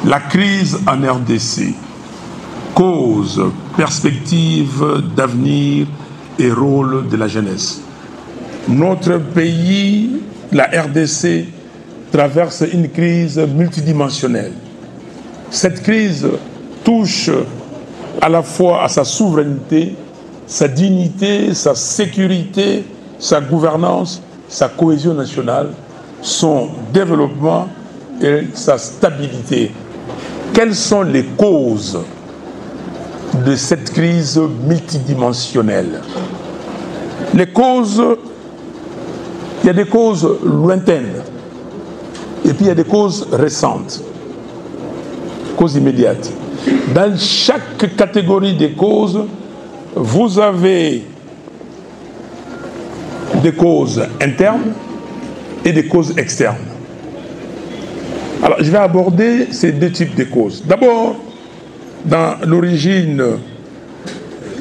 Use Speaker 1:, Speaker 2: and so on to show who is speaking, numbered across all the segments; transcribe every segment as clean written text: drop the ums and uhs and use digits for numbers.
Speaker 1: La crise en RDC, cause, perspective d'avenir et rôle de la jeunesse. Notre pays, la RDC, traverse une crise multidimensionnelle. Cette crise touche à la fois à sa souveraineté, sa dignité, sa sécurité, sa gouvernance, sa cohésion nationale, son développement et sa stabilité. Quelles sont les causes de cette crise multidimensionnelle? Les causes, il y a des causes lointaines et puis il y a des causes récentes, causes immédiates. Dans chaque catégorie des causes, vous avez des causes internes et des causes externes. Alors, je vais aborder ces deux types de causes. D'abord, dans l'origine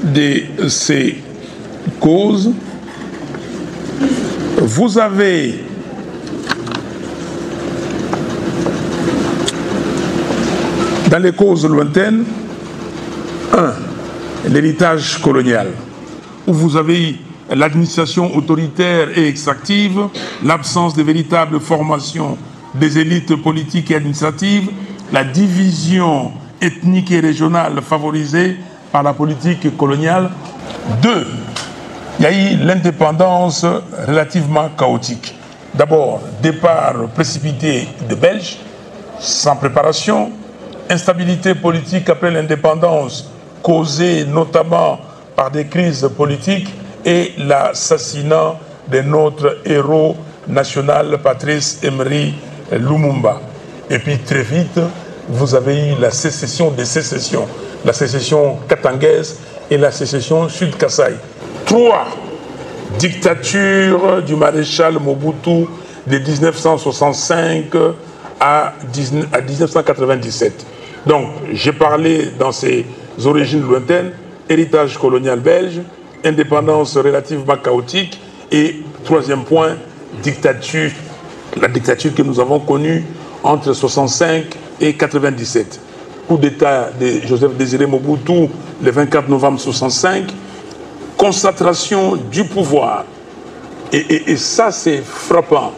Speaker 1: de ces causes, vous avez dans les causes lointaines, l'héritage colonial, où vous avez l'administration autoritaire et extractive, l'absence de véritable formation des élites politiques et administratives, la division ethnique et régionale favorisée par la politique coloniale. 2. Il y a eu l'indépendance relativement chaotique. D'abord, départ précipité de Belges, sans préparation, instabilité politique après l'indépendance, causée notamment par des crises politiques et l'assassinat de notre héros national, Patrice Emery Lumumba. Et puis très vite, vous avez eu la sécession des sécessions, la sécession katangaise et la sécession sud-Kasaï. 3. Dictature du maréchal Mobutu de 1965 à 1997. Donc, j'ai parlé dans ses origines lointaines, héritage colonial belge, indépendance relativement chaotique et troisième point, dictature, la dictature que nous avons connue entre 65 et 97. Coup d'État de Joseph Désiré Mobutu le 24 novembre 65, concentration du pouvoir. Et ça, c'est frappant.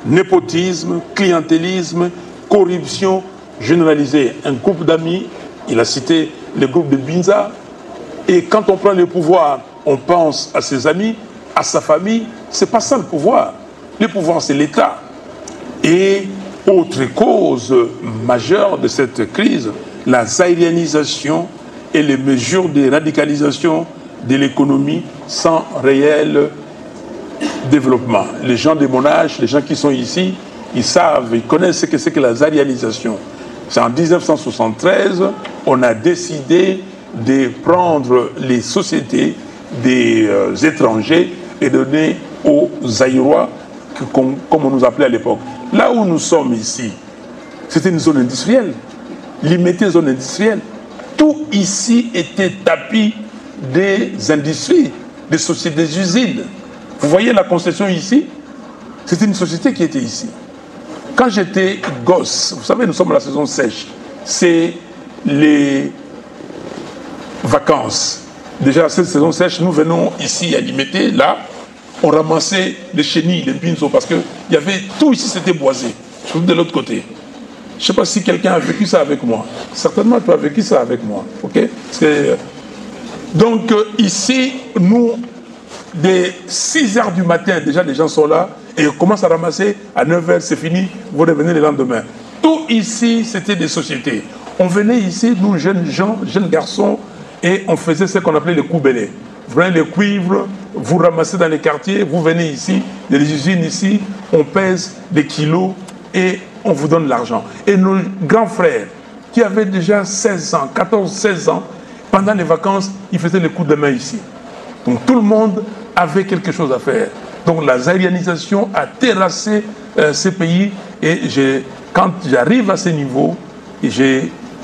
Speaker 1: Népotisme, clientélisme, corruption généralisée. Un groupe d'amis, il a cité le groupe de Binza, et quand on prend le pouvoir, on pense à ses amis, à sa famille. C'est pas ça le pouvoir. Le pouvoir, c'est l'État. Et autre cause majeure de cette crise, la zaïrianisation et les mesures de radicalisation de l'économie sans réel développement. Les gens de mon âge, les gens qui sont ici, ils savent, ils connaissent ce que c'est que la zaïrianisation. C'est en 1973, on a décidé de prendre les sociétés des étrangers et donner aux Zaïrois, comme on nous appelait à l'époque. Là où nous sommes ici, c'était une zone industrielle, limitée zone industrielle. Tout ici était tapis des industries, des sociétés, des usines. Vous voyez la concession ici? C'était une société qui était ici. Quand j'étais gosse, vous savez, nous sommes à la saison sèche, c'est les vacances. Déjà, cette saison sèche, nous venons ici à Limité, là, on ramassait les chenilles, les pinceaux, parce qu'il y avait tout ici, c'était boisé, surtout de l'autre côté. Je ne sais pas si quelqu'un a vécu ça avec moi. Certainement, tu as vécu ça avec moi. Okay? Donc, ici, nous, dès 6 h du matin, déjà, les gens sont là, et on commence à ramasser, à 9 h, c'est fini, vous revenez le lendemain. Tout ici, c'était des sociétés. On venait ici, nous, jeunes gens, jeunes garçons, et on faisait ce qu'on appelait les koubélés. Vous prenez les cuivres, vous ramassez dans les quartiers, vous venez ici, il y a des usines ici, on pèse des kilos et on vous donne l'argent. Et nos grands frères, qui avaient déjà 16 ans, 14, 16 ans, pendant les vacances, ils faisaient les coups de main ici. Donc tout le monde avait quelque chose à faire. Donc la zaïrianisation a terrassé ces pays et quand j'arrive à ce niveau,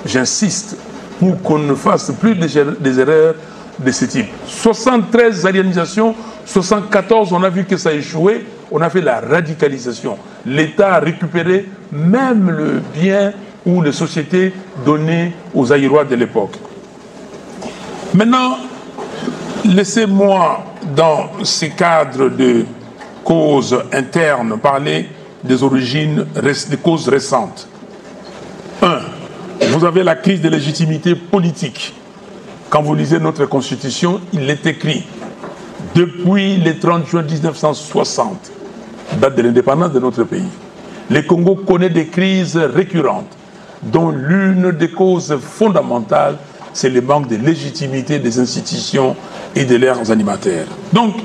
Speaker 1: j'insiste pour qu'on ne fasse plus des erreurs de ce type. 73 zaïrianisations, 74, on a vu que ça a échoué, on a fait la radicalisation. L'État a récupéré même le bien ou les sociétés données aux Aïrois de l'époque. Maintenant, laissez-moi, dans ces cadres de causes internes, parler des origines, des causes récentes. 1. Vous avez la crise de légitimité politique. Quand vous lisez notre Constitution, il est écrit « Depuis le 30 juin 1960, date de l'indépendance de notre pays, le Congo connaît des crises récurrentes, dont l'une des causes fondamentales, c'est le manque de légitimité des institutions et de leurs animateurs. » Donc,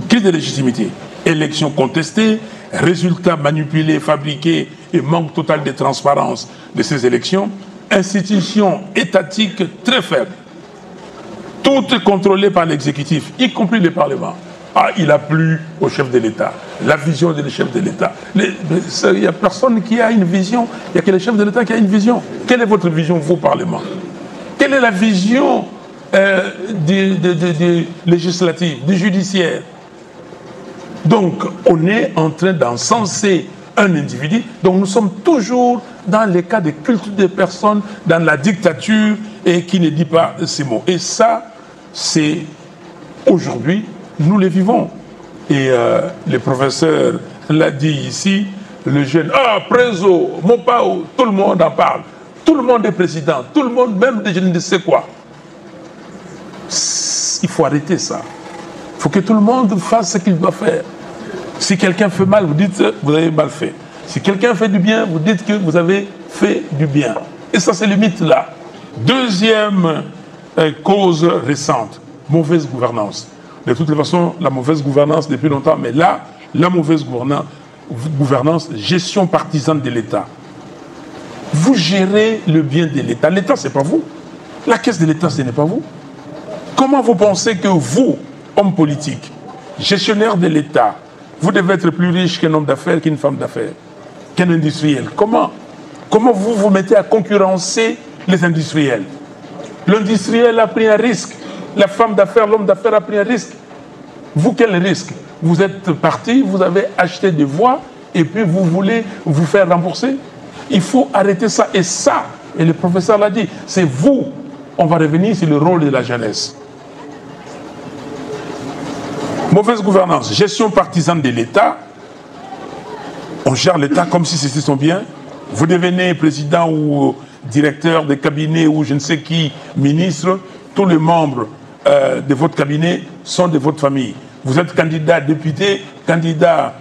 Speaker 1: crise de légitimité, élections contestées, résultats manipulés, fabriqués et manque total de transparence de ces élections, institutions étatiques très faibles, toutes contrôlées par l'exécutif, y compris le Parlement. Ah, il a plu au chef de l'État, la vision du chef de l'État. Il n'y a personne qui a une vision, il n'y a que le chef de l'État qui a une vision. Quelle est votre vision, vous, Parlement? Quelle est la vision du législatif, du judiciaire? Donc, on est en train d'encenser un individu. Donc, nous sommes toujours dans les cas de culte des personnes, dans la dictature, et qui ne dit pas ces mots. Et ça, c'est aujourd'hui, nous les vivons. Et le professeur l'a dit ici, le jeune, ah, Prézo, Mopao, tout le monde en parle. Tout le monde est président, tout le monde, même je ne sais quoi. Il faut arrêter ça. Il faut que tout le monde fasse ce qu'il doit faire. Si quelqu'un fait mal, vous dites que vous avez mal fait. Si quelqu'un fait du bien, vous dites que vous avez fait du bien. Et ça, c'est le mythe là. Deuxième cause récente, mauvaise gouvernance. De toutes les façons, la mauvaise gouvernance depuis longtemps, mais là, la mauvaise gouvernance, gestion partisane de l'État. Vous gérez le bien de l'État. L'État, ce n'est pas vous. La caisse de l'État, ce n'est pas vous. Comment vous pensez que vous, homme politique, gestionnaire de l'État, vous devez être plus riche qu'un homme d'affaires, qu'une femme d'affaires, qu'un industriel? Comment vous vous mettez à concurrencer les industriels? L'industriel a pris un risque. La femme d'affaires, l'homme d'affaires a pris un risque. Vous, quel risque? Vous êtes parti, vous avez acheté des voix et puis vous voulez vous faire rembourser? Il faut arrêter ça. Et ça, et le professeur l'a dit, c'est vous. On va revenir sur le rôle de la jeunesse. Mauvaise gouvernance, gestion partisane de l'État. On gère l'État comme si c'était son bien. Vous devenez président ou directeur de cabinet ou je ne sais qui, ministre. Tous les membres de votre cabinet sont de votre famille. Vous êtes candidat député, candidat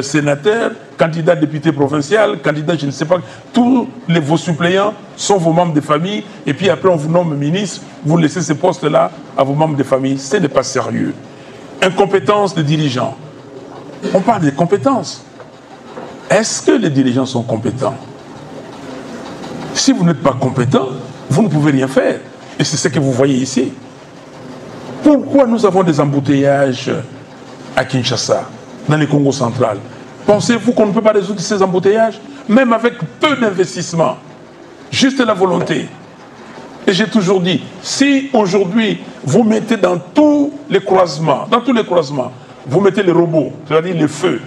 Speaker 1: sénateur, candidat député provincial, candidat je ne sais pas. Tous vos suppléants sont vos membres de famille. Et puis après on vous nomme ministre, vous laissez ces postes-là à vos membres de famille. Ce n'est pas sérieux. Incompétence des dirigeants. On parle de compétences. Est-ce que les dirigeants sont compétents? Si vous n'êtes pas compétent, vous ne pouvez rien faire. Et c'est ce que vous voyez ici. Pourquoi nous avons des embouteillages à Kinshasa, dans le Congo central? Pensez-vous qu'on ne peut pas résoudre ces embouteillages? Même avec peu d'investissement, juste la volonté. Et j'ai toujours dit, si aujourd'hui vous mettez dans tous les croisements, vous mettez les robots, c'est-à-dire les feux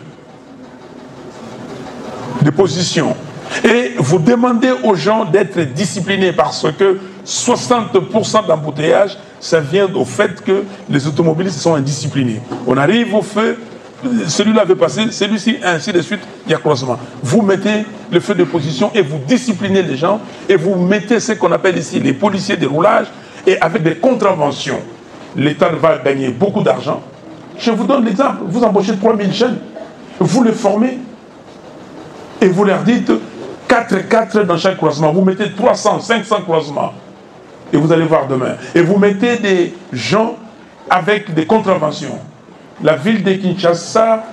Speaker 1: de position, et vous demandez aux gens d'être disciplinés parce que 60% d'embouteillage, ça vient au fait que les automobilistes sont indisciplinés. On arrive au feu, celui-là veut passer, celui-ci, ainsi de suite, il y a croisement. Vous mettez le feu de position et vous disciplinez les gens et vous mettez ce qu'on appelle ici les policiers de roulage et avec des contraventions. L'État va gagner beaucoup d'argent. Je vous donne l'exemple, vous embauchez 3000 jeunes, vous les formez et vous leur dites 4 dans chaque croisement. Vous mettez 300, 500 croisements. Et vous allez voir demain. Et vous mettez des gens avec des contraventions. La ville de Kinshasa,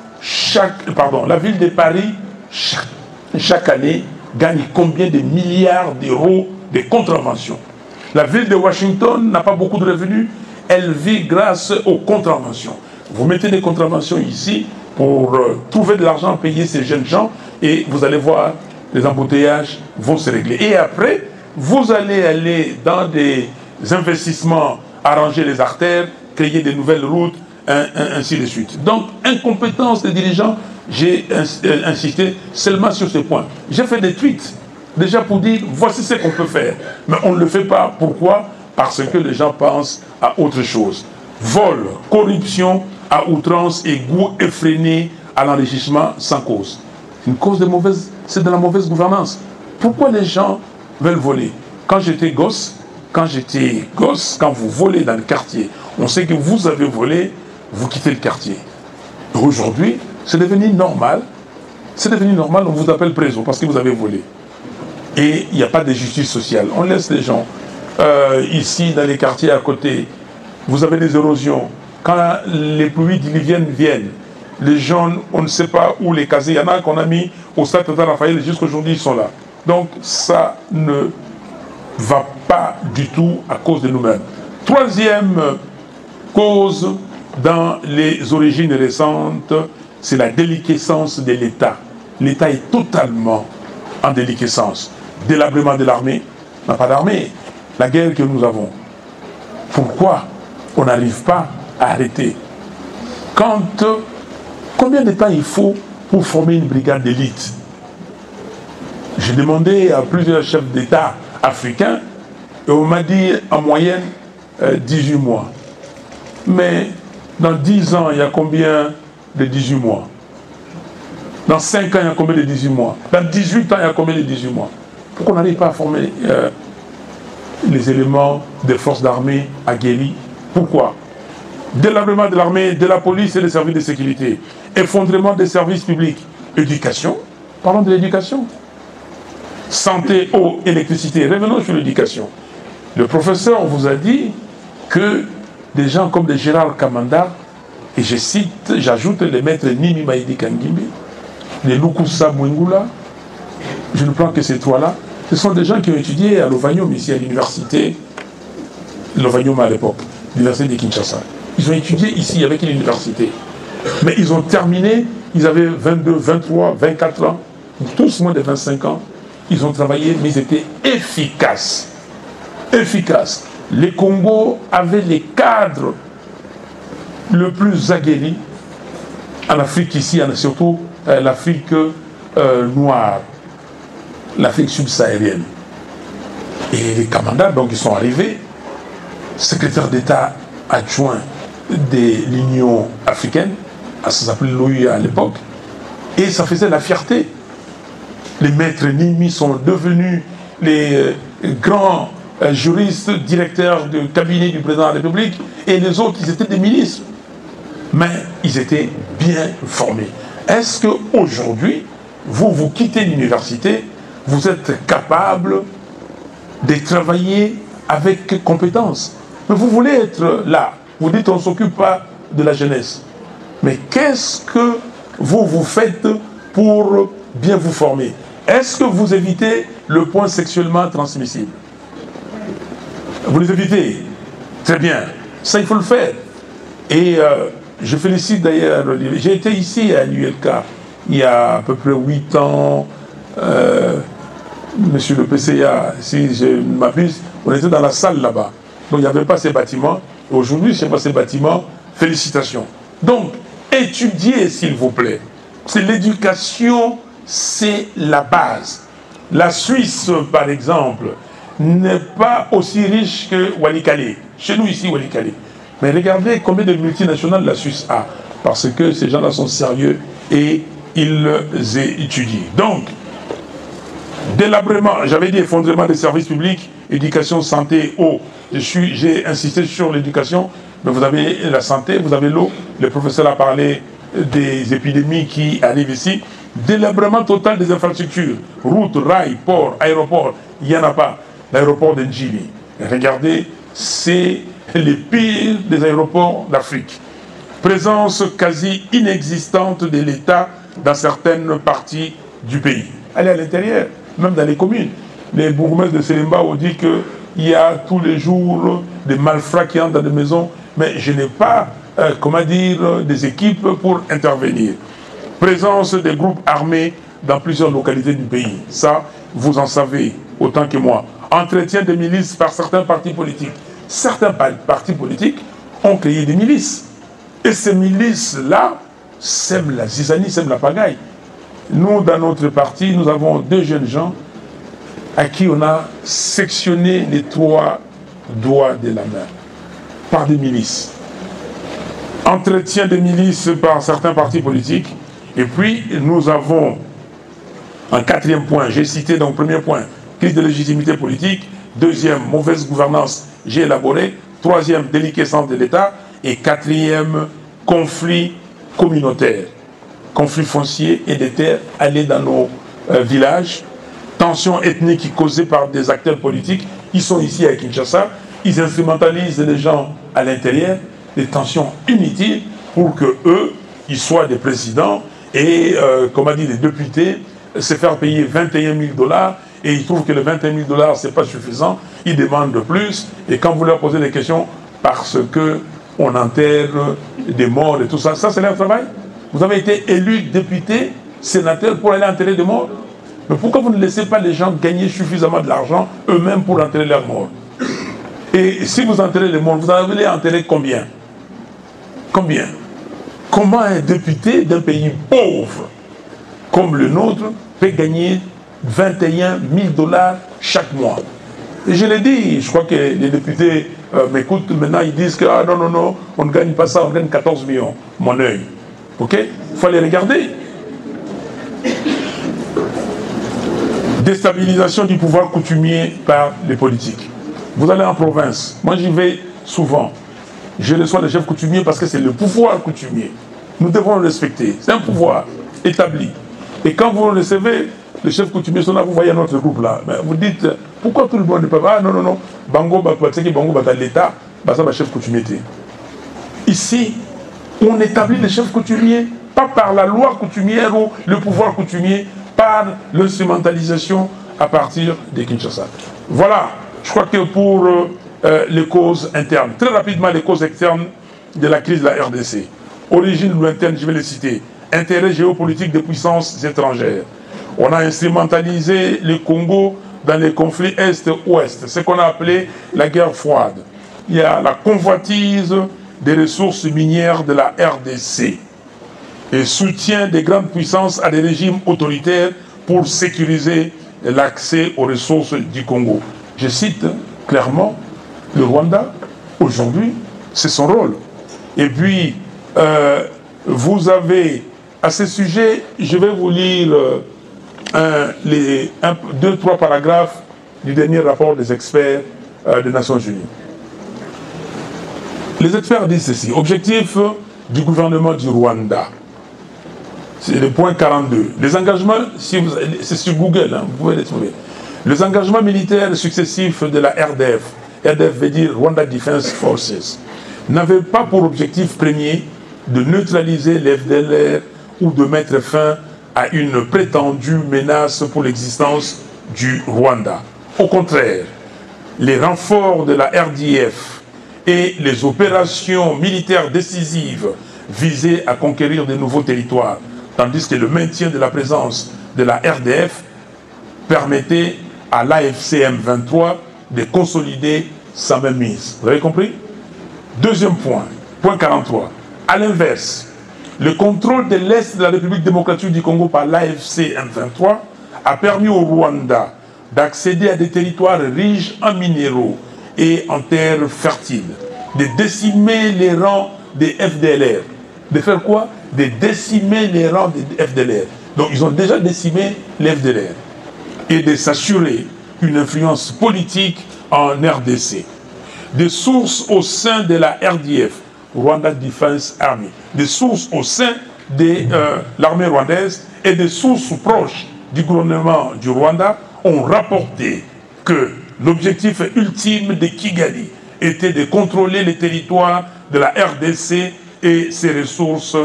Speaker 1: la ville de Paris, chaque année, gagne combien de milliards d'euros de contraventions? La ville de Washington n'a pas beaucoup de revenus. Elle vit grâce aux contraventions. Vous mettez des contraventions ici pour trouver de l'argent, payer ces jeunes gens. Et vous allez voir, les embouteillages vont se régler. Et après, vous allez aller dans des investissements, arranger les artères, créer de nouvelles routes, ainsi de suite. Donc, incompétence des dirigeants, j'ai insisté seulement sur ce point. J'ai fait des tweets Déjà pour dire, voici ce qu'on peut faire. Mais on ne le fait pas. Pourquoi? Parce que les gens pensent à autre chose. Vol, corruption à outrance et goût effréné à l'enrichissement sans cause. Une cause de mauvaise, c'est de la mauvaise gouvernance. Pourquoi les gens veulent voler? Quand j'étais gosse, quand vous volez dans le quartier, on sait que vous avez volé, vous quittez le quartier. Aujourd'hui, c'est devenu normal. C'est devenu normal, on vous appelle préso parce que vous avez volé. Et il n'y a pas de justice sociale. On laisse les gens. Ici, dans les quartiers à côté, vous avez des érosions. Quand les pluies diluviennes viennent, les gens, on ne sait pas où les caser. Il y en a qu'on a mis au stade Total Raphaël et jusqu'aujourd'hui, ils sont là. Donc, ça ne va pas du tout à cause de nous-mêmes. Troisième cause dans les origines récentes, c'est la déliquescence de l'État. L'État est totalement en déliquescence. Délabrement de l'armée, on n'a pas d'armée. La guerre que nous avons. Pourquoi on n'arrive pas à arrêter? Combien de temps il faut pour former une brigade d'élite? J'ai demandé à plusieurs chefs d'État africains et on m'a dit en moyenne 18 mois. Mais dans 10 ans, il y a combien de 18 mois? Dans 5 ans, il y a combien de 18 mois? Dans 18 ans, il y a combien de 18 mois? Pourquoi on n'arrive pas à former les éléments des forces d'armée aguerris? Pourquoi? Délabrement de l'armée, de la police et des services de sécurité. Effondrement des services publics. Éducation. Parlons de l'éducation. Santé, eau, électricité. Revenons sur l'éducation. Le professeur vous a dit que des gens comme des Gérard Kamanda, et je cite, j'ajoute les maîtres Nimi Maïdi Kangimbi, les Lukusa Mwingula, je ne prends que ces trois-là, ce sont des gens qui ont étudié à Lovanium, ici à l'université, Lovanium à l'époque, l'université de Kinshasa. Ils ont étudié ici avec l'université. Mais ils ont terminé, ils avaient 22, 23, 24 ans, tous moins de 25 ans. Ils ont travaillé, mais ils étaient efficaces. Efficaces. Les Congos avaient les cadres le plus aguerris en Afrique ici, surtout l'Afrique noire, l'Afrique subsaharienne. Et les Kamanda, donc, ils sont arrivés, secrétaire d'État adjoint de l'Union africaine, ça s'appelait l'OUA à l'époque, et ça faisait la fierté. Les maîtres Nimi sont devenus les grands juristes, directeurs du cabinet du président de la République, et les autres, ils étaient des ministres. Mais ils étaient bien formés. Est-ce qu'aujourd'hui, vous quittez l'université, vous êtes capable de travailler avec compétence? Mais vous voulez être là. Vous dites on ne s'occupe pas de la jeunesse. Mais qu'est-ce que vous faites pour bien vous former? Est-ce que vous évitez le point sexuellement transmissible? Vous les évitez? Très bien. Ça, il faut le faire. Et je félicite d'ailleurs, j'ai été ici à l'ULK il y a à peu près 8 ans. Monsieur le PCA, si je m'abuse, on était dans la salle là-bas. Donc il n'y avait pas ces bâtiments. Aujourd'hui, je n'ai pas ces bâtiments. Félicitations. Donc, étudiez s'il vous plaît. C'est l'éducation, c'est la base. La Suisse, par exemple, n'est pas aussi riche que Walikale. Chez nous ici, Walikale. Mais regardez combien de multinationales la Suisse a. Parce que ces gens-là sont sérieux et ils étudient. Donc, délabrement, j'avais dit effondrement des services publics, éducation, santé, eau. J'ai insisté sur l'éducation, mais vous avez la santé, vous avez l'eau. Le professeur a parlé des épidémies qui arrivent ici. Délabrement total des infrastructures. Routes, rails, ports, aéroports, il n'y en a pas. L'aéroport de Ndjili. Regardez, c'est les pires des aéroports d'Afrique. Présence quasi inexistante de l'État dans certaines parties du pays. Allez à l'intérieur, même dans les communes. Les bourgmestres de Selimba ont dit qu'il y a tous les jours des malfrats qui entrent dans des maisons, mais je n'ai pas, des équipes pour intervenir. Présence des groupes armés dans plusieurs localités du pays. Ça, vous en savez autant que moi. Entretien des milices par certains partis politiques. Certains partis politiques ont créé des milices. Et ces milices-là sèment la zizanie, sèment la pagaille. Nous, dans notre parti, nous avons 2 jeunes gens à qui on a sectionné les 3 doigts de la main par des milices. Entretien des milices par certains partis politiques. Et puis, nous avons un 4e point. J'ai cité donc premier point, crise de légitimité politique. 2e, mauvaise gouvernance, j'ai élaboré. 3e, déliquescence de l'État. Et 4e, conflit communautaire. Conflit foncier et des terres allés dans nos villages. Tensions ethniques causées par des acteurs politiques. Ils sont ici à Kinshasa. Ils instrumentalisent les gens à l'intérieur. Des tensions inutiles pour que eux, ils soient des présidents et, comme a dit les députés, se faire payer 21 000 $, et ils trouvent que les 21 000 $, c'est pas suffisant, ils demandent de plus, et quand vous leur posez des questions, parce que on enterre des morts et tout ça, ça c'est leur travail. Vous avez été élu député, sénateur pour aller enterrer des morts. Mais pourquoi vous ne laissez pas les gens gagner suffisamment de l'argent eux-mêmes pour enterrer leurs morts? Et si vous enterrez les morts, vous en allez enterrer combien? Combien? Comment un député d'un pays pauvre comme le nôtre peut gagner 21 000 $ chaque mois? Et je l'ai dit, je crois que les députés m'écoutent maintenant, ils disent que ah, non, non, non, on ne gagne pas ça, on gagne 14 millions. Mon œil. Ok? Il faut les regarder. Déstabilisation du pouvoir coutumier par les politiques. Vous allez en province, moi j'y vais souvent. Je reçois les chefs coutumiers parce que c'est le pouvoir coutumier. Nous devons le respecter. C'est un pouvoir établi. Et quand vous recevez les chefs coutumiers, sont là, vous voyez notre groupe là, mais vous dites, pourquoi tout le monde ne peut pas? Ah non, non, non, Bango, Bango, l'État, ça va chef coutumier. Ici, on établit les chefs coutumiers, pas par la loi coutumière ou le pouvoir coutumier, par l'instrumentalisation à partir de Kinshasa. Voilà, je crois que pour les causes internes, très rapidement les causes externes de la crise de la RDC. Origine lointaine, je vais les citer. Intérêt géopolitique des puissances étrangères. On a instrumentalisé le Congo dans les conflits Est-Ouest, ce qu'on a appelé la guerre froide. Il y a la convoitise des ressources minières de la RDC et soutien des grandes puissances à des régimes autoritaires pour sécuriser l'accès aux ressources du Congo. Je cite clairement le Rwanda, aujourd'hui, c'est son rôle. Et puis, vous avez, à ce sujet, je vais vous lire 2-3 paragraphes du dernier rapport des experts des Nations Unies. Les experts disent ceci, objectif du gouvernement du Rwanda, c'est le point 42. Les engagements, c'est sur Google, hein, vous pouvez les trouver. Les engagements militaires successifs de la RDF, RDF veut dire Rwanda Defense Forces, n'avaient pas pour objectif premier de neutraliser l'FDLR ou de mettre fin à une prétendue menace pour l'existence du Rwanda. Au contraire, les renforts de la RDF et les opérations militaires décisives visaient à conquérir de nouveaux territoires, tandis que le maintien de la présence de la RDF permettait à l'AFCM 23 de consolider sa mainmise. Vous avez compris? Deuxième point, point 43. À l'inverse, le contrôle de l'Est de la République démocratique du Congo par l'AFC M23 a permis au Rwanda d'accéder à des territoires riches en minéraux et en terres fertiles, de décimer les rangs des FDLR. De faire quoi? De décimer les rangs des FDLR. Donc ils ont déjà décimé les FDLR. Et de s'assurer une influence politique en RDC. Des sources au sein de la RDF, Rwanda Defense Army, des sources au sein de l'armée rwandaise et des sources proches du gouvernement du Rwanda ont rapporté que l'objectif ultime de Kigali était de contrôler les territoires de la RDC et ses ressources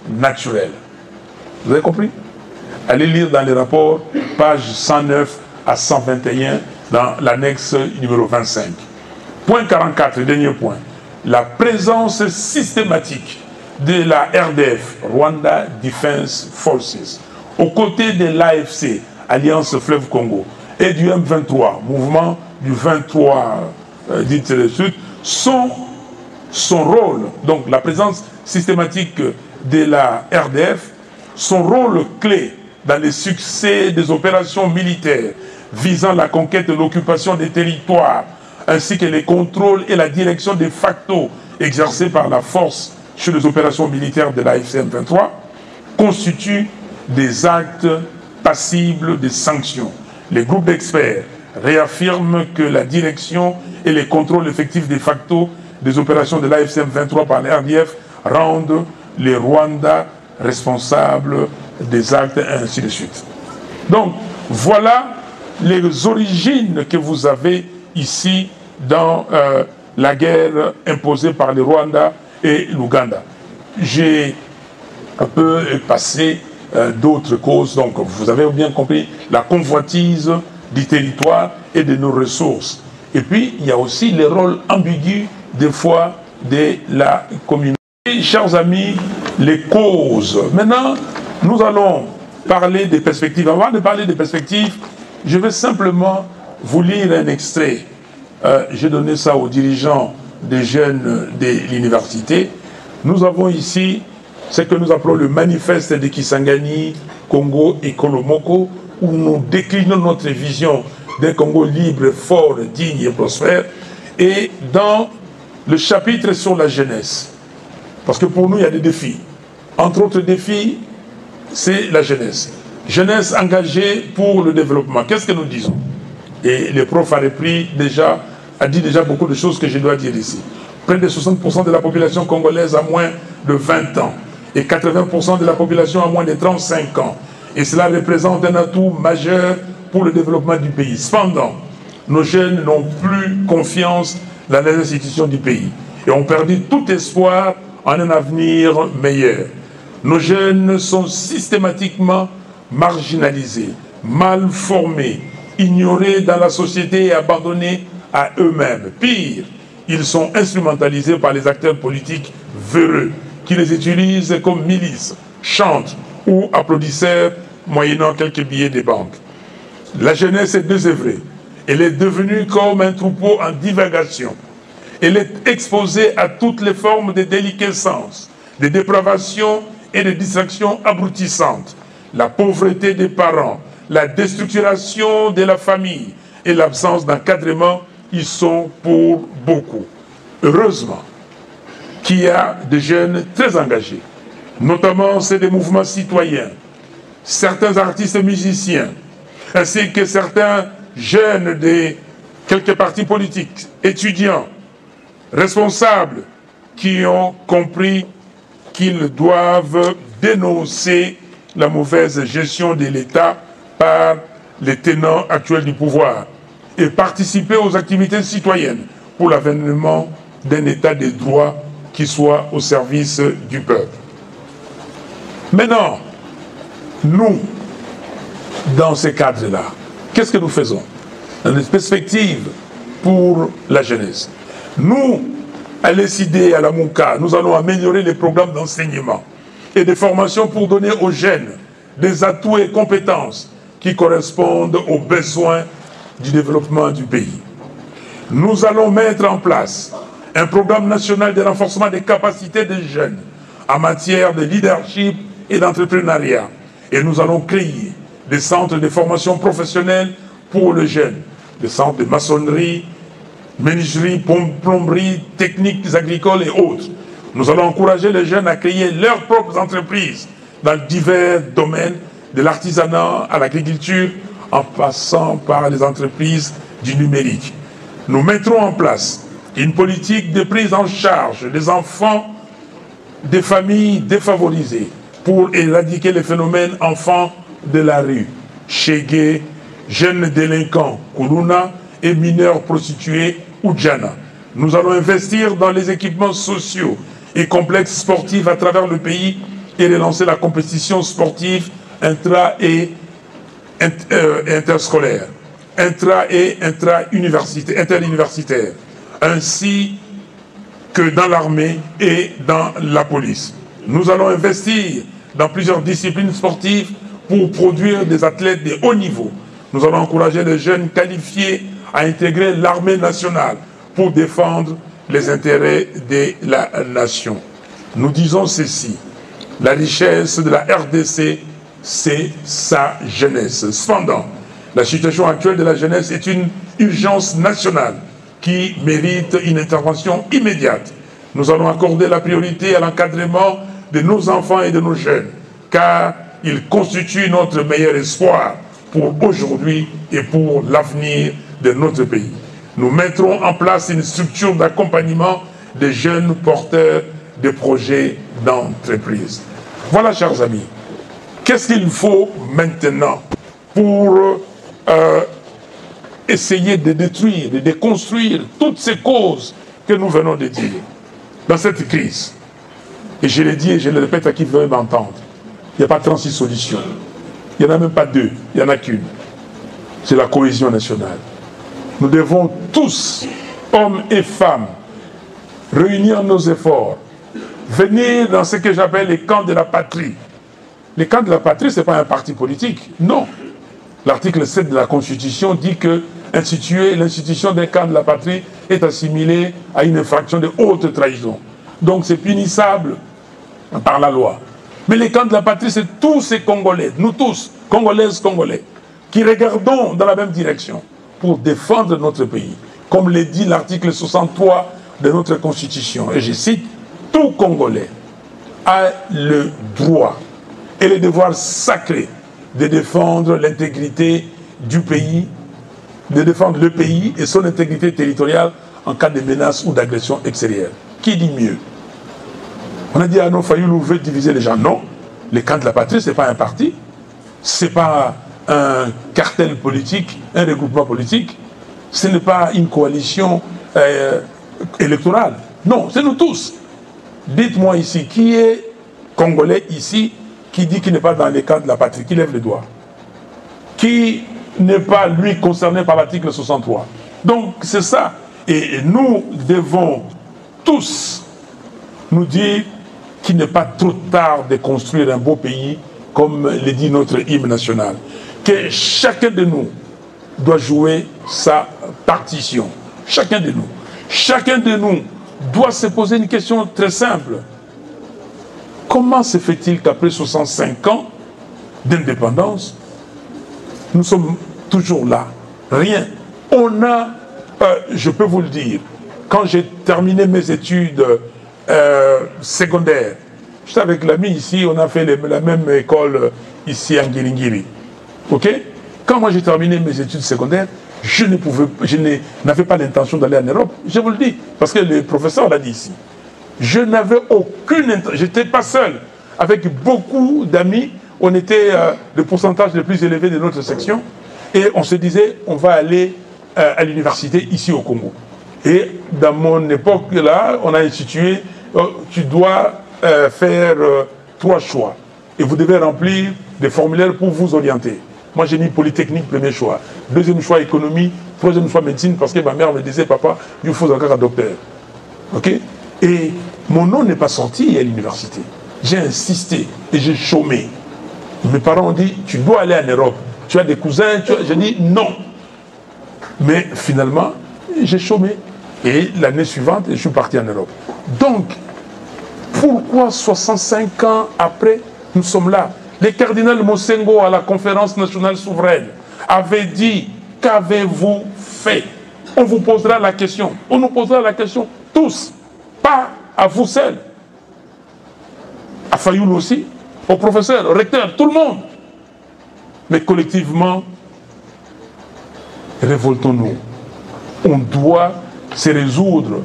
Speaker 1: naturelles. Vous avez compris? Allez lire dans les rapports, pages 109 à 121, dans l'annexe numéro 25. Point 44, dernier point. La présence systématique de la RDF, Rwanda Defense Forces, aux côtés de l'AFC, Alliance Fleuve Congo, et du M23, mouvement du 23 Sud, son rôle, donc la présence systématique de la RDF, son rôle clé dans le succès des opérations militaires visant la conquête et l'occupation des territoires, ainsi que les contrôles et la direction de facto exercés par la force sur les opérations militaires de la FCM 23, constituent des actes passibles de sanctions. Les groupes d'experts réaffirment que la direction et les contrôles effectifs de facto des opérations de l'AFCM 23 par l'RDF rendent les Rwandais responsables des actes, et ainsi de suite. Donc, voilà les origines que vous avez ici dans la guerre imposée par les Rwandais et l'Ouganda. J'ai un peu passé d'autres causes, donc vous avez bien compris la convoitise du territoire et de nos ressources. Et puis, il y a aussi les rôles ambigus des fois de la communauté. Et, chers amis, les causes. Maintenant, nous allons parler des perspectives. Avant de parler des perspectives, je vais simplement vous lire un extrait. J'ai donné ça aux dirigeants des jeunes de l'université. Nous avons ici ce que nous appelons le manifeste de Kisangani, Congo et Kolomoko, où nous déclinons notre vision d'un Congo libre, fort, digne et prospère. Et dans le chapitre sur la jeunesse, parce que pour nous, il y a des défis. Entre autres défis, c'est la jeunesse. Jeunesse engagée pour le développement. Qu'est-ce que nous disons? Et le prof a dit déjà beaucoup de choses que je dois dire ici. Près de 60% de la population congolaise a moins de 20 ans et 80% de la population a moins de 35 ans. Et cela représente un atout majeur pour le développement du pays. Cependant, nos jeunes n'ont plus confiance dans les institutions du pays et ont perdu tout espoir en un avenir meilleur. Nos jeunes sont systématiquement marginalisés, mal formés, ignorés dans la société et abandonnés à eux-mêmes. Pire, ils sont instrumentalisés par les acteurs politiques véreux qui les utilisent comme milices, chantres ou applaudisseurs moyennant quelques billets des banques. La jeunesse est désœuvrée. Elle est devenue comme un troupeau en divagation. Elle est exposée à toutes les formes de déliquescence, de dépravation et de distractions abrutissantes. La pauvreté des parents, la déstructuration de la famille et l'absence d'encadrement y sont pour beaucoup. Heureusement qu'il y a des jeunes très engagés, notamment ceux des mouvements citoyens, certains artistes et musiciens, ainsi que certains jeunes de quelques partis politiques, étudiants, responsables, qui ont compris qu'ils doivent dénoncer la mauvaise gestion de l'État par les tenants actuels du pouvoir et participer aux activités citoyennes pour l'avènement d'un État de droit qui soit au service du peuple. Maintenant, nous, dans ces cadres-là, qu'est-ce que nous faisons? Dans une perspective pour la jeunesse. Nous, à l'ESID, à la MOUCA, nous allons améliorer les programmes d'enseignement et de formation pour donner aux jeunes des atouts et compétences qui correspondent aux besoins du développement du pays. Nous allons mettre en place un programme national de renforcement des capacités des jeunes en matière de leadership et d'entrepreneuriat. Et nous allons créer des centres de formation professionnelle pour les jeunes, des centres de maçonnerie, menuiserie, plomberie, techniques agricoles et autres. Nous allons encourager les jeunes à créer leurs propres entreprises dans divers domaines, de l'artisanat à l'agriculture, en passant par les entreprises du numérique. Nous mettrons en place une politique de prise en charge des enfants des familles défavorisées pour éradiquer les phénomènes enfants de la rue, Chégué, jeunes délinquants, Kuluna, et mineurs prostitués, Oudjana. Nous allons investir dans les équipements sociaux et complexes sportifs à travers le pays et relancer la compétition sportive intra- et interscolaire, intra- et interuniversitaire, ainsi que dans l'armée et dans la police. Nous allons investir dans plusieurs disciplines sportives pour produire des athlètes de haut niveau. Nous allons encourager les jeunes qualifiés à intégrer l'armée nationale pour défendre les intérêts de la nation. Nous disons ceci, la richesse de la RDC, c'est sa jeunesse. Cependant, La situation actuelle de la jeunesse est une urgence nationale qui mérite une intervention immédiate. Nous allons accorder la priorité à l'encadrement de nos enfants et de nos jeunes, car ils constituent notre meilleur espoir pour aujourd'hui et pour l'avenir de notre pays. Nous mettrons en place une structure d'accompagnement des jeunes porteurs de projets d'entreprise. Voilà, chers amis, qu'est-ce qu'il faut maintenant pour essayer de détruire, de déconstruire toutes ces causes que nous venons de dire dans cette crise. Et je l'ai dit et je le répète à qui veut m'entendre. Il n'y a pas 36 solutions. Il n'y en a même pas 2. Il n'y en a qu'une. C'est la cohésion nationale. Nous devons tous, hommes et femmes, réunir nos efforts, venir dans ce que j'appelle les camps de la patrie. Les camps de la patrie, ce n'est pas un parti politique. Non. L'article 7 de la Constitution dit que instituer l'institution d'un camp de la patrie est assimilée à une infraction de haute trahison. Donc c'est punissable par la loi. Mais les camps de la patrie, c'est tous ces Congolais, nous tous, Congolaises, Congolais, qui regardons dans la même direction pour défendre notre pays. Comme le dit l'article 63 de notre Constitution, et je cite, tout Congolais a le droit et le devoir sacré de défendre l'intégrité du pays, de défendre le pays et son intégrité territoriale en cas de menace ou d'agression extérieure. Qui dit mieux? On a dit à nos Fayoulou veut diviser les gens. Non, les camps de la patrie, ce n'est pas un parti, ce n'est pas un cartel politique, un regroupement politique, ce n'est pas une coalition électorale. Non, c'est nous tous. Dites-moi ici, qui est Congolais ici qui dit qu'il n'est pas dans les camps de la patrie, qui lève les doigts? Qui n'est pas, lui, concerné par l'article 63? Donc, c'est ça. Et nous devons tous nous dire qu'il n'est pas trop tard de construire un beau pays, comme le dit notre hymne national. Que chacun de nous doit jouer sa partition. Chacun de nous. Chacun de nous doit se poser une question très simple. Comment se fait-il qu'après 65 ans d'indépendance, nous sommes toujours là? Rien. On a, je peux vous le dire, quand j'ai terminé mes études secondaires, j'étais avec l'ami ici, on a fait la même école ici à Ngiringiri. Ok? Quand moi j'ai terminé mes études secondaires, je n'avais pas l'intention d'aller en Europe. Je vous le dis, parce que le professeur l'a dit ici. Je n'avais aucune intention, je n'étais pas seul. Avec beaucoup d'amis, on était le pourcentage le plus élevé de notre section. Et on se disait, on va aller à l'université ici au Congo. Et dans mon époque là, on a institué, tu dois faire 3 choix. Et vous devez remplir des formulaires pour vous orienter. Moi j'ai mis Polytechnique, premier choix. Deuxième choix, économie. Troisième choix, médecine, parce que ma mère me disait, papa, il faut encore un docteur. Ok? Et mon nom n'est pas sorti à l'université. J'ai insisté et j'ai chômé. Mes parents ont dit, tu dois aller en Europe. Tu as des cousins, j'ai dit non. Mais finalement, j'ai chômé. Et l'année suivante, je suis parti en Europe. Donc, pourquoi 65 ans après, nous sommes là? Le cardinal Mosengo à la conférence nationale souveraine avait dit, qu'avez-vous fait? On vous posera la question. On nous posera la question tous. Pas à vous seuls. À Fayoulou aussi, au professeur, au recteur, tout le monde. Mais collectivement, révoltons-nous. On doit se résoudre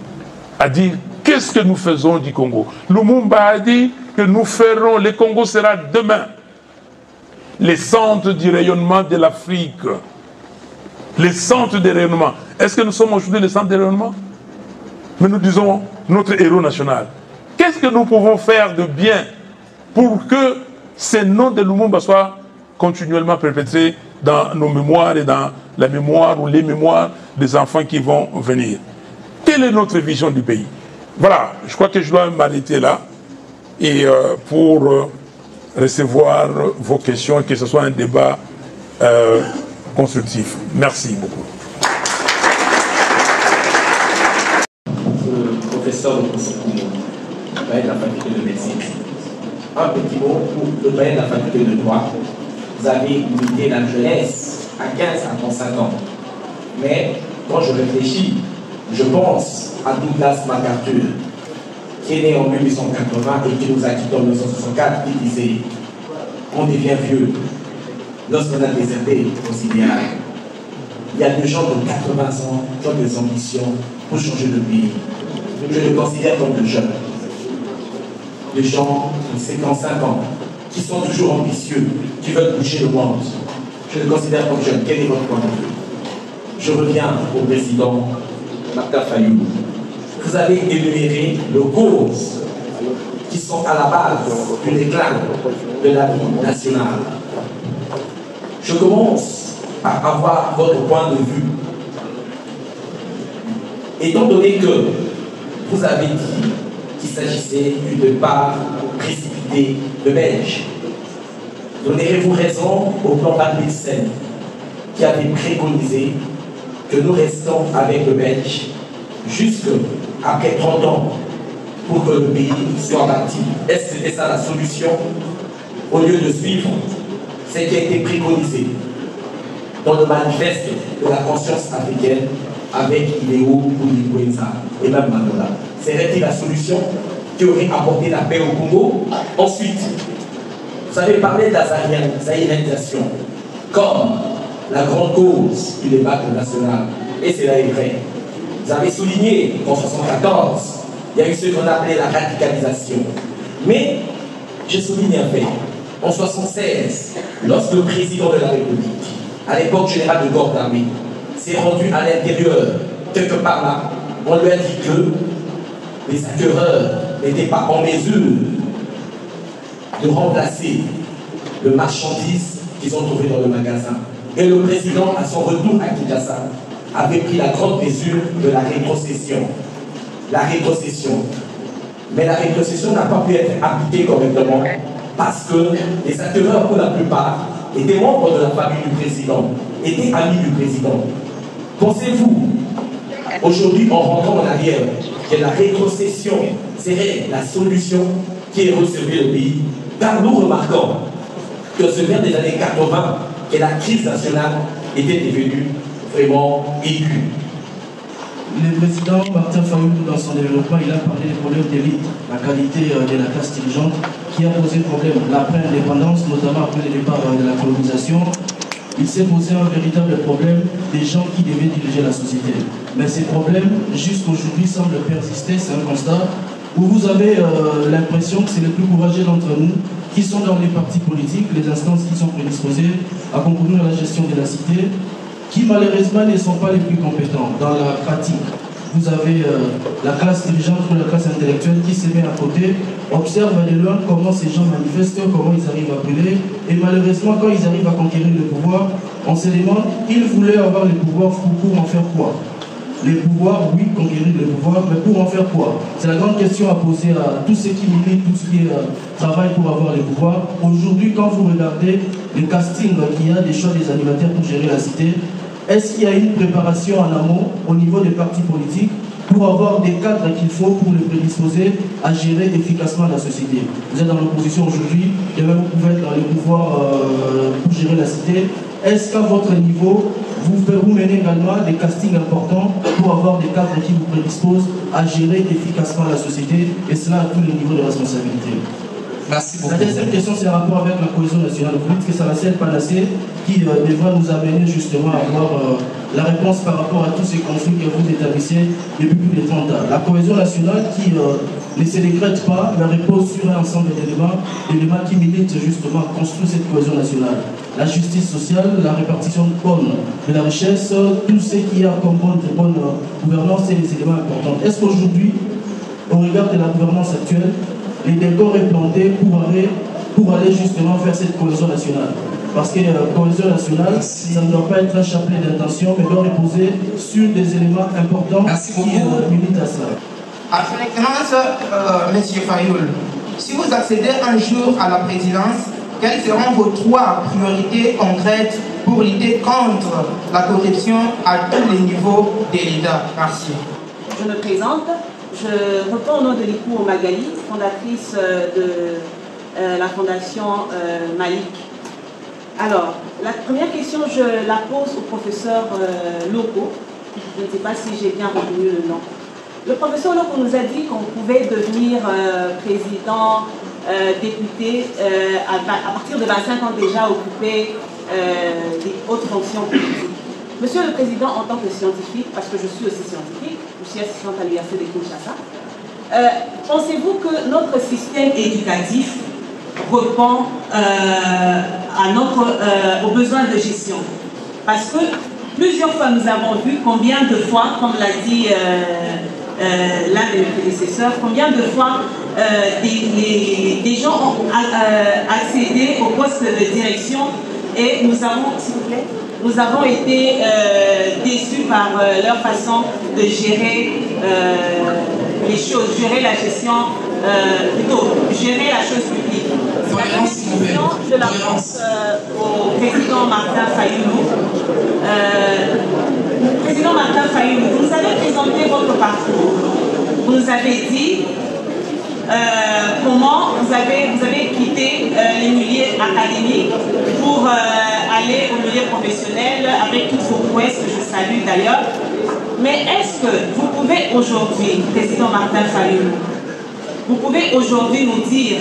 Speaker 1: à dire qu'est-ce que nous faisons du Congo. Lumumba a dit que nous ferons, le Congo sera demain les centres du rayonnement de l'Afrique. Les centres de rayonnement. Est-ce que nous sommes aujourd'hui les centres de rayonnement? Mais nous disons notre héros national. Qu'est-ce que nous pouvons faire de bien pour que ces noms de Lumumba soient continuellement perpétrés dans nos mémoires et dans la mémoire ou les mémoires des enfants qui vont venir? Quelle est notre vision du pays? Voilà, je crois que je dois m'arrêter là et pour recevoir vos questions et que ce soit un débat constructif. Merci beaucoup.
Speaker 2: Professeur de de la faculté de médecine. Un petit mot pour le doyen de la faculté de droit. Vous avez une idée de la jeunesse à 15 à 35 ans. Mais quand je réfléchis, je pense à Douglas MacArthur, qui est né en 1880 et qui nous a quittés en 1964, qui disait « On devient vieux lorsqu'on a déserté aux idéal. » Il y a des gens de 80 ans qui ont des ambitions pour changer le pays. Je les considère comme de jeunes. Des gens de 55 ans qui sont toujours ambitieux, qui veulent bouger le monde. Je les considère comme jeunes. Quel est votre point de vue? Je reviens au président Martin Fayoulou. Vous avez énuméré les causes qui sont à la base du déclin de la vie nationale. Je commence par avoir votre point de vue. Étant donné que vous avez dit qu'il s'agissait d'une départ précipité de Belge, donnerez-vous raison au plan Barbier-Sen qui avait préconisé que nous restons avec le Belge jusqu'après 30 ans pour que le pays soit bâti? Est-ce que c'était ça la solution au lieu de suivre ce qui a été préconisé dans le manifeste de la conscience africaine avec Iléo, Boulikouenza et même Manola? Serait-il la solution qui aurait apporté la paix au Congo? Ensuite, vous avez parlé de la zaïrisation comme la grande cause du débat national, et cela est vrai. Vous avez souligné qu'en 1974, il y a eu ce qu'on appelait la radicalisation. Mais je souligne un fait. En 1976, lorsque le président de la République, à l'époque général de corps d'armée, s'est rendu à l'intérieur, quelque part là, on lui a dit que les acquéreurs n'étaient pas en mesure de remplacer le marchandise qu'ils ont trouvé dans le magasin. Et le président, à son retour à Kinshasa, avait pris la grande mesure de la rétrocession. La rétrocession. Mais la rétrocession n'a pas pu être appliquée correctement parce que les acquéreurs, pour la plupart, étaient membres de la famille du président, étaient amis du président. Pensez-vous, aujourd'hui, en rentrant en arrière, que la rétrocession serait la solution qui est recevée le pays? Car nous remarquons que ce vers des années 80, que la crise nationale était devenue vraiment aiguë.
Speaker 3: Le président Martin Fayoulou, dans son développement, il a parlé des problèmes d'élite, la qualité de la classe dirigeante qui a posé problème. L'après-indépendance, notamment après le départ de la colonisation, il s'est posé un véritable problème des gens qui devaient diriger la société. Mais ces problèmes, jusqu'aujourd'hui, semblent persister, c'est un constat, où vous avez l'impression que c'est les plus courageux d'entre nous qui sont dans les partis politiques, les instances qui sont prédisposées à concourir à la gestion de la cité, qui malheureusement ne sont pas les plus compétents dans la pratique. Vous avez la classe dirigeante ou la classe intellectuelle qui se met à côté, observe de loin comment ces gens manifestent, comment ils arrivent à brûler, et malheureusement quand ils arrivent à conquérir le pouvoir, on se demande, ils voulaient avoir le pouvoir pour en faire quoi? Les pouvoirs, oui, conquérir le pouvoir, mais pour en faire quoi? C'est la grande question à poser à tous ceux qui militent, tous ceux qui travaillent pour avoir le pouvoir. Aujourd'hui, quand vous regardez le casting qu'il y a des choix des animateurs pour gérer la cité, est-ce qu'il y a une préparation en amont au niveau des partis politiques pour avoir des cadres qu'il faut pour les prédisposer à gérer efficacement la société? Vous êtes dans l'opposition aujourd'hui, et même vous pouvez être dans les pouvoirs pour gérer la cité. Est-ce qu'à votre niveau, vous menez également des castings importants pour avoir des cadres qui vous prédisposent à gérer efficacement la société, et cela à tous les niveaux de responsabilité?
Speaker 4: Merci beaucoup.
Speaker 3: La deuxième question, c'est en rapport avec la cohésion nationale. Vous dites que c'est la seule panacée qui devra nous amener justement à avoir la réponse par rapport à tous ces conflits que vous établissez depuis plus de 30 ans. La cohésion nationale qui ne se décrète pas, mais repose sur un ensemble d'éléments qui militent justement à construire cette cohésion nationale. La justice sociale, la répartition bonne de la richesse, tout ce qui a comme bonne gouvernance, c'est des éléments importants. Est-ce qu'aujourd'hui, au regard de la gouvernance actuelle, les décors est planté pour aller justement faire cette cohésion nationale? Parce que la cohésion nationale, ça ne doit pas être un chapelet d'intention, mais doit reposer sur des éléments importants qui militent à cela.
Speaker 5: À son Excellence, M. Fayoulou, si vous accédez un jour à la présidence, quelles seront vos 3 priorités concrètes pour lutter contre la corruption à tous les niveaux de l'État? Merci.
Speaker 6: Je me présente. Je reprends au nom de Likou Magali, fondatrice de la fondation Malik. Alors, la première question, je la pose au professeur Loko. Je ne sais pas si j'ai bien retenu le nom. Le professeur Loko nous a dit qu'on pouvait devenir président, député, à partir de 25 ans déjà occuper des hautes fonctions politiques. Monsieur le Président, en tant que scientifique, parce que je suis aussi scientifique, je suis assistante à l'Université de Kinshasa, pensez-vous que notre système éducatif répond aux besoins de gestion? Parce que plusieurs fois nous avons vu combien de fois, comme l'a dit l'un de mes prédécesseurs, combien de fois des gens ont accédé au poste de direction et nous avons, s'il vous plaît, nous avons été déçus par leur façon de gérer les choses, gérer la gestion, plutôt gérer la chose publique. La question, je la pose au président Martin Fayulu. Président Martin Fayulu, vous nous avez présenté votre parcours. Vous nous avez dit comment vous avez quitté les milieux académiques pour aller au milieu professionnel avec toutes vos prouesses que je salue d'ailleurs. Mais est-ce que vous pouvez aujourd'hui, président Martin Fayulu, vous pouvez aujourd'hui nous dire,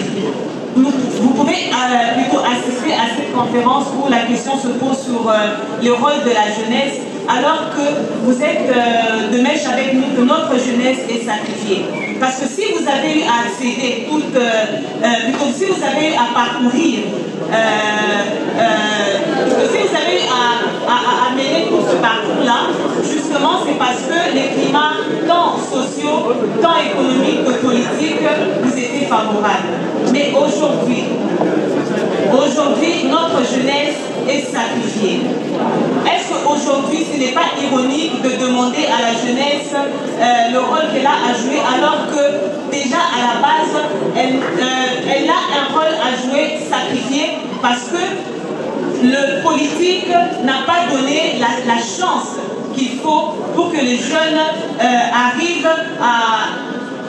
Speaker 6: vous pouvez plutôt assister à cette conférence où la question se pose sur le rôle de la jeunesse, alors que vous êtes de mèche avec nous, que notre jeunesse est sacrifiée. Parce que si vous avez eu à accéder, si vous avez eu à parcourir, si vous avez eu à mener tout ce parcours-là, justement, c'est parce que les climats, tant sociaux, tant économiques que politiques, vous étaient favorables. Mais aujourd'hui, notre jeunesse est sacrifiée. Est-ce qu'aujourd'hui, ce n'est pas ironique de demander à la jeunesse le rôle qu'elle a à jouer, alors que déjà à la base, elle a un rôle à jouer sacrifié, parce que le politique n'a pas donné la chance qu'il faut pour que les jeunes arrivent à...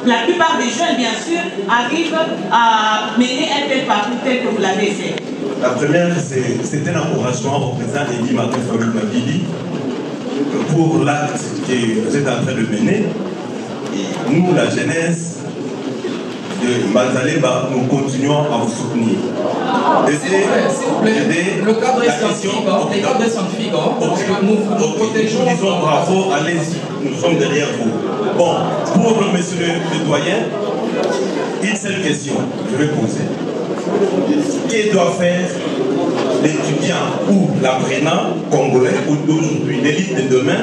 Speaker 6: La plupart des jeunes, bien sûr, arrivent à mener un tel parcours tel que vous l'avez fait.
Speaker 4: La première, c'est un encouragement au président Elie Martin Fayulu Mabili pour l'acte que vous êtes en train de mener. Et nous, la jeunesse de Mazaleba, nous continuons à vous soutenir.
Speaker 7: S'il vous plaît, le cadre est scientifique, nous protégeons.
Speaker 4: Nous disons bravo, allez-y, nous sommes derrière vous. Bon, pour monsieur le doyen, une seule question, je vais poser. Que doit faire l'étudiant ou l'apprenant congolais d'aujourd'hui, l'élite de demain,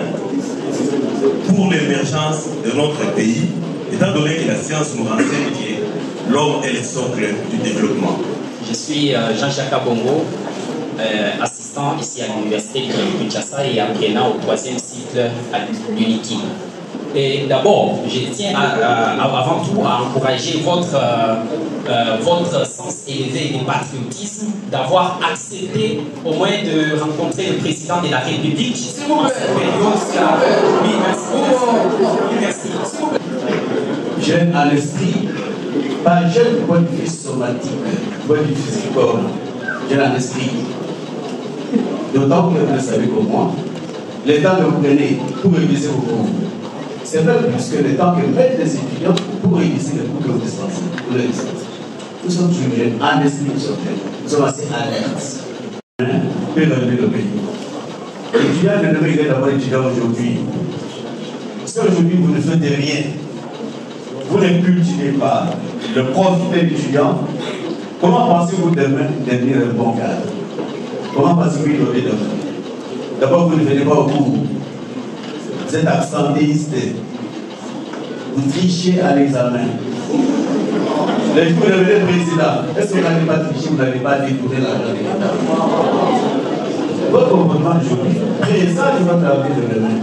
Speaker 4: pour l'émergence de notre pays, étant donné que la science nous renseigne que l'homme est le socle du développement?
Speaker 8: Je suis Jean-Jacques Bongo, assistant ici à l'université de Kinshasa et apprenant au 3e cycle à l'UNIKI. Et d'abord, je tiens avant tout à encourager votre sens élevé de patriotisme, d'avoir accepté au moins de rencontrer le président de la République.
Speaker 7: S'il vous plaît.
Speaker 8: Oui, merci.
Speaker 9: Jeune à l'esprit, pas jeune du point de vue somatique, du point de vue physique, jeune à l'esprit. D'autant que vous le savez comme moi, les temps que vous prenez pour réviser vos cours, c'est même plus que le temps que mettent les étudiants pour réviser les cours que vous dispensez. Nous sommes toujours jeunes, en esprit, nous sommes assez alertes. Pour relever le pays. L'étudiant ne devrait pas d'abord étudiant aujourd'hui. Si aujourd'hui vous ne faites rien, vous ne cultivez pas le profit de l'étudiant, comment pensez-vous demain devenir un bon cadre? Comment pensez-vous innover demain? D'abord, vous ne venez pas au cours. Vous êtes absentiste. Vous trichez à l'examen. Le jour où vous devenez président, est-ce que vous n'avez pas triché, vous n'avez pas détourné l'argent de l'État? Votre comportement aujourd'hui présente votre avenir de demain.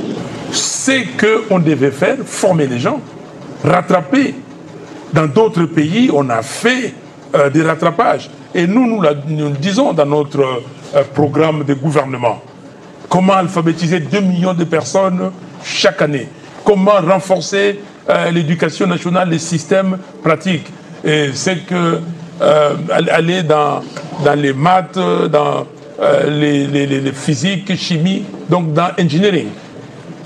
Speaker 1: C'est qu'on devait faire, former les gens, rattraper. Dans d'autres pays, on a fait des rattrapages. Et nous le disons dans notre programme de gouvernement. Comment alphabétiser 2 millions de personnes chaque année? Comment renforcer l'éducation nationale, les systèmes pratiques? Et c'est que aller dans les maths, dans les physique, chimie, donc dans engineering.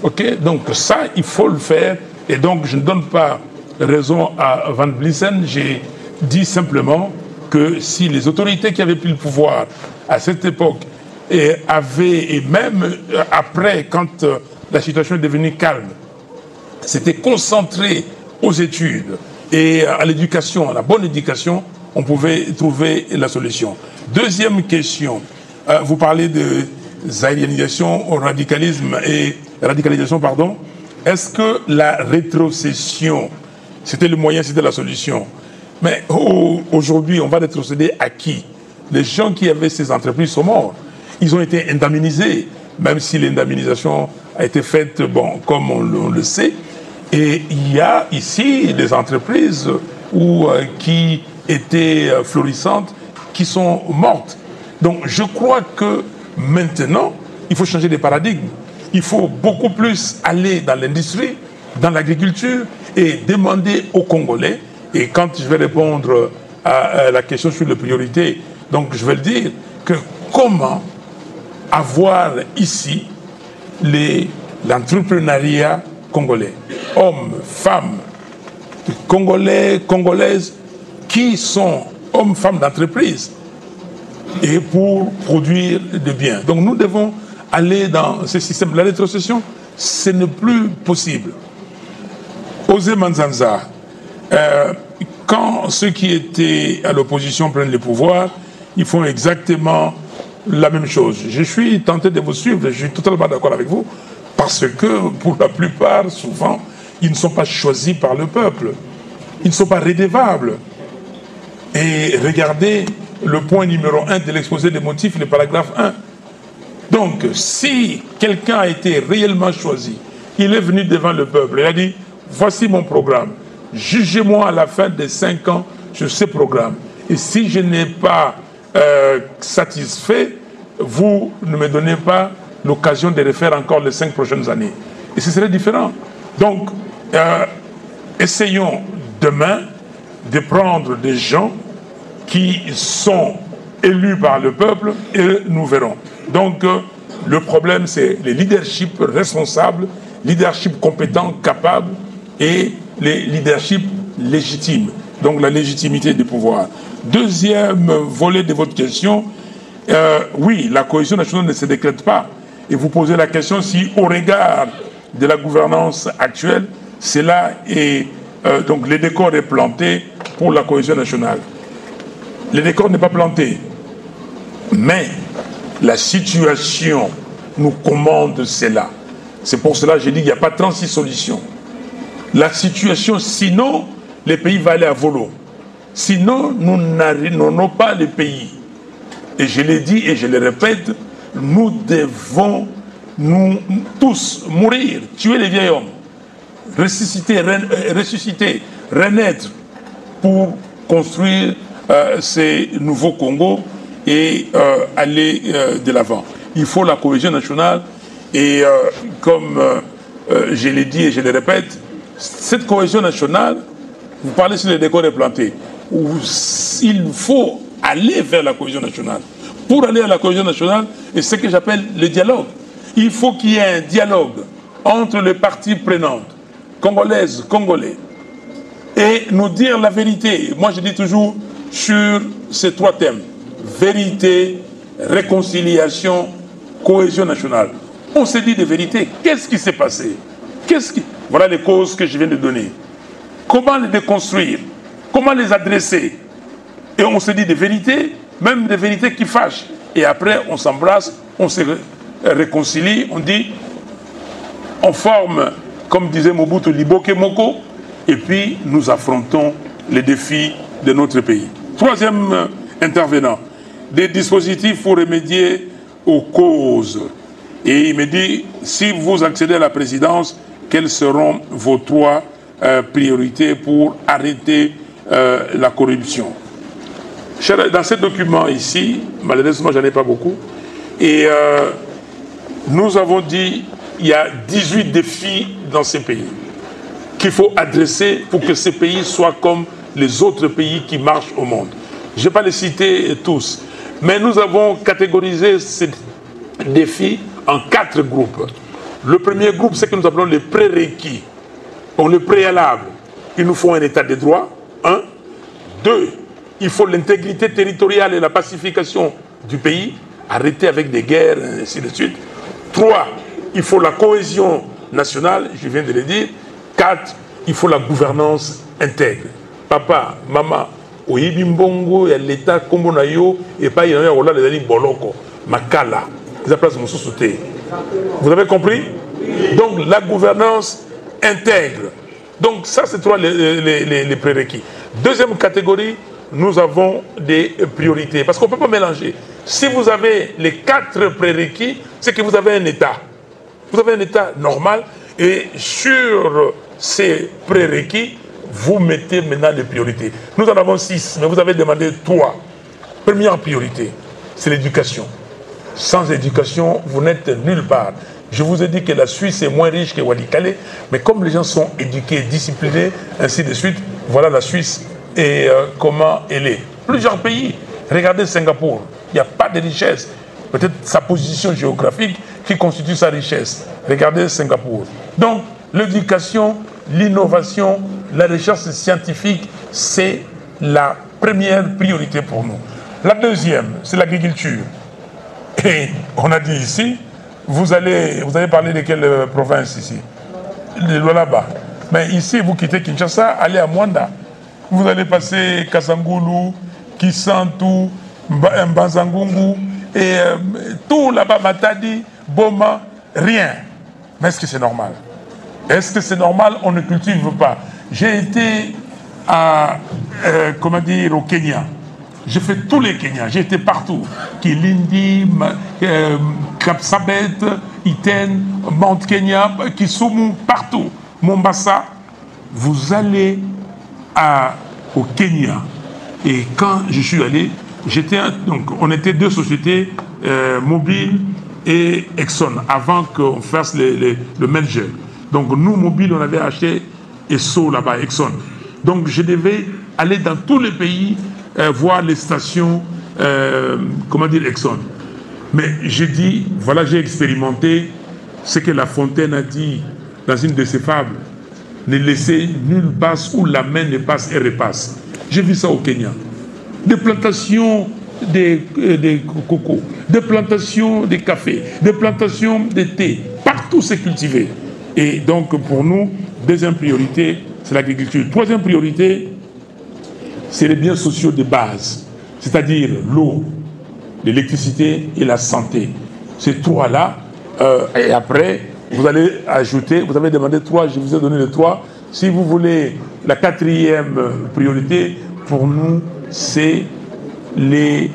Speaker 1: Ok, donc ça, il faut le faire. Et donc, je ne donne pas raison à Van Blissen. J'ai dit simplement que si les autorités qui avaient pris le pouvoir à cette époque et même après, quand la situation est devenue calme, s'étaient concentrés aux études et à l'éducation, à la bonne éducation, on pouvait trouver la solution. Deuxième question, vous parlez de zaïrianisation, radicalisation, pardon. Est-ce que la rétrocession, c'était le moyen, c'était la solution? Mais aujourd'hui, on va rétrocéder à qui? Les gens qui avaient ces entreprises sont morts. Ils ont été indemnisés, même si l'indemnisation a été faite, bon, comme on le sait. Et il y a ici des entreprises qui étaient florissantes, qui sont mortes. Donc je crois que maintenant, il faut changer de paradigme. Il faut beaucoup plus aller dans l'industrie, dans l'agriculture et demander aux Congolais. Et quand je vais répondre à la question sur les priorités, donc je vais le dire, que comment avoir ici l'entrepreneuriat congolais. Hommes, femmes, Congolais, Congolaises, qui sont hommes, femmes d'entreprise et pour produire des biens. Donc nous devons aller dans ce système. La rétrocession, ce n'est plus possible. Osez Manzanza, quand ceux qui étaient à l'opposition prennent le pouvoir, ils font exactement la même chose. Je suis tenté de vous suivre, je suis totalement d'accord avec vous, parce que pour la plupart, souvent, ils ne sont pas choisis par le peuple. Ils ne sont pas redevables. Et regardez le point numéro 1 de l'exposé des motifs, le paragraphe 1. Donc, si quelqu'un a été réellement choisi, il est venu devant le peuple, il a dit, voici mon programme, jugez-moi à la fin des 5 ans sur ce programme. Et si je n'ai pas satisfait, vous ne me donnez pas l'occasion de refaire encore les 5 prochaines années. Et ce serait différent. Donc, essayons demain de prendre des gens qui sont élus par le peuple et nous verrons. Donc, le problème, c'est les leaderships responsables, leadership compétent, capable et les leaderships légitimes. Donc, la légitimité du pouvoir. Deuxième volet de votre question, oui, la cohésion nationale ne se décrète pas. Et vous posez la question si, au regard de la gouvernance actuelle, cela est... donc, le décor est planté pour la cohésion nationale. Le décor n'est pas planté. Mais la situation nous commande cela. C'est pour cela que j'ai dit qu'il n'y a pas 36 solutions. La situation, sinon, le pays va aller à volo. Sinon, nous n'arrivons pas le pays. Et je l'ai dit et je le répète, nous devons, nous tous, mourir, tuer les vieils hommes, ressusciter, renaître pour construire ces nouveaux Congo et aller de l'avant. Il faut la cohésion nationale et comme je l'ai dit et je le répète, cette cohésion nationale, vous parlez sur les décors implantés, il faut aller vers la cohésion nationale. Pour aller à la cohésion nationale, et ce que j'appelle le dialogue. Il faut qu'il y ait un dialogue entre les parties prenantes, congolaises, congolais, et nous dire la vérité. Moi, je dis toujours sur ces 3 thèmes, vérité, réconciliation, cohésion nationale. On s'est dit de vérité. Qu'est-ce qui s'est passé? Voilà les causes que je viens de donner. Comment les déconstruire? Comment les adresser? Et on se dit des vérités, même des vérités qui fâchent. Et après, on s'embrasse, on se réconcilie, on dit, on forme, comme disait Mobutu, Liboke Moko, et puis nous affrontons les défis de notre pays. Troisième intervenant, des dispositifs pour remédier aux causes. Et il me dit, si vous accédez à la présidence, quelles seront vos 3 priorités pour arrêter la corruption? Dans ce document ici, malheureusement, j'en ai pas beaucoup, et nous avons dit il y a 18 défis dans ces pays qu'il faut adresser pour que ces pays soient comme les autres pays qui marchent au monde. Je ne vais pas les citer tous, Mais nous avons catégorisé ces défis en 4 groupes. Le premier groupe, c'est que nous appelons les prérequis. Donc le préalable, il nous faut un état de droit. 1. 2. Il faut l'intégrité territoriale et la pacification du pays. Arrêter avec des guerres, ainsi de suite. 3. Il faut la cohésion nationale, je viens de le dire. 4. Il faut la gouvernance intègre. Papa, maman, oyebi mbongo ya l'État kombo na yo et pas yana ya les ali boloko makala. Vous avez compris? Donc la gouvernance intègre. Donc ça c'est trois les prérequis. Deuxième catégorie, nous avons des priorités. Parce qu'on ne peut pas mélanger. Si vous avez les 4 prérequis, c'est que vous avez un État. Vous avez un État normal et sur ces prérequis, vous mettez maintenant les priorités. Nous en avons 6, mais vous avez demandé 3. Première priorité, c'est l'éducation. Sans éducation, vous n'êtes nulle part. Je vous ai dit que la Suisse est moins riche que Walikale, mais comme les gens sont éduqués, disciplinés, ainsi de suite, voilà la Suisse et comment elle est. Plusieurs pays, regardez Singapour, il n'y a pas de richesse. Peut-être sa position géographique qui constitue sa richesse. Regardez Singapour. Donc, l'éducation, l'innovation, la recherche scientifique, c'est la première priorité pour nous. La deuxième, c'est l'agriculture. Et on a dit ici, vous allez parler de quelle province ici? De Lualaba. Mais ici, vous quittez Kinshasa, allez à Mwanda. Vous allez passer Kasangulu, Kisantu, Mbanzangungu, et tout là-bas, Matadi, Boma, rien. Mais est-ce que c'est normal? Est-ce que c'est normal? On ne cultive pas. J'ai été à, comment dire, au Kenya. J'ai fait tous les Kenyas. J'ai été partout. Kilindi, Kapsabet, Iten, Mount Kenya, Kisumu, partout. Mombasa. Vous allez au Kenya. Et quand je suis allé, donc on était 2 sociétés, Mobil et Exxon, avant qu'on fasse le merger. Donc nous, Mobil, on avait acheté Esso là-bas, Exxon. Donc je devais aller dans tous les pays, voir les stations, comment dire, Exxon. Mais j'ai dit, voilà, j'ai expérimenté ce que La Fontaine a dit dans une de ses fables. Ne laissez nulle passe où la main ne passe et repasse. J'ai vu ça au Kenya. Des plantations de coco, des plantations de café, des plantations de thé. Partout c'est cultivé. Et donc pour nous, deuxième priorité, c'est l'agriculture. Troisième priorité, c'est les biens sociaux de base, c'est-à-dire l'eau, l'électricité et la santé. Ces 3-là, et après, vous allez ajouter, vous avez demandé 3, je vous ai donné les 3. Si vous voulez, la 4e priorité, pour nous, c'est les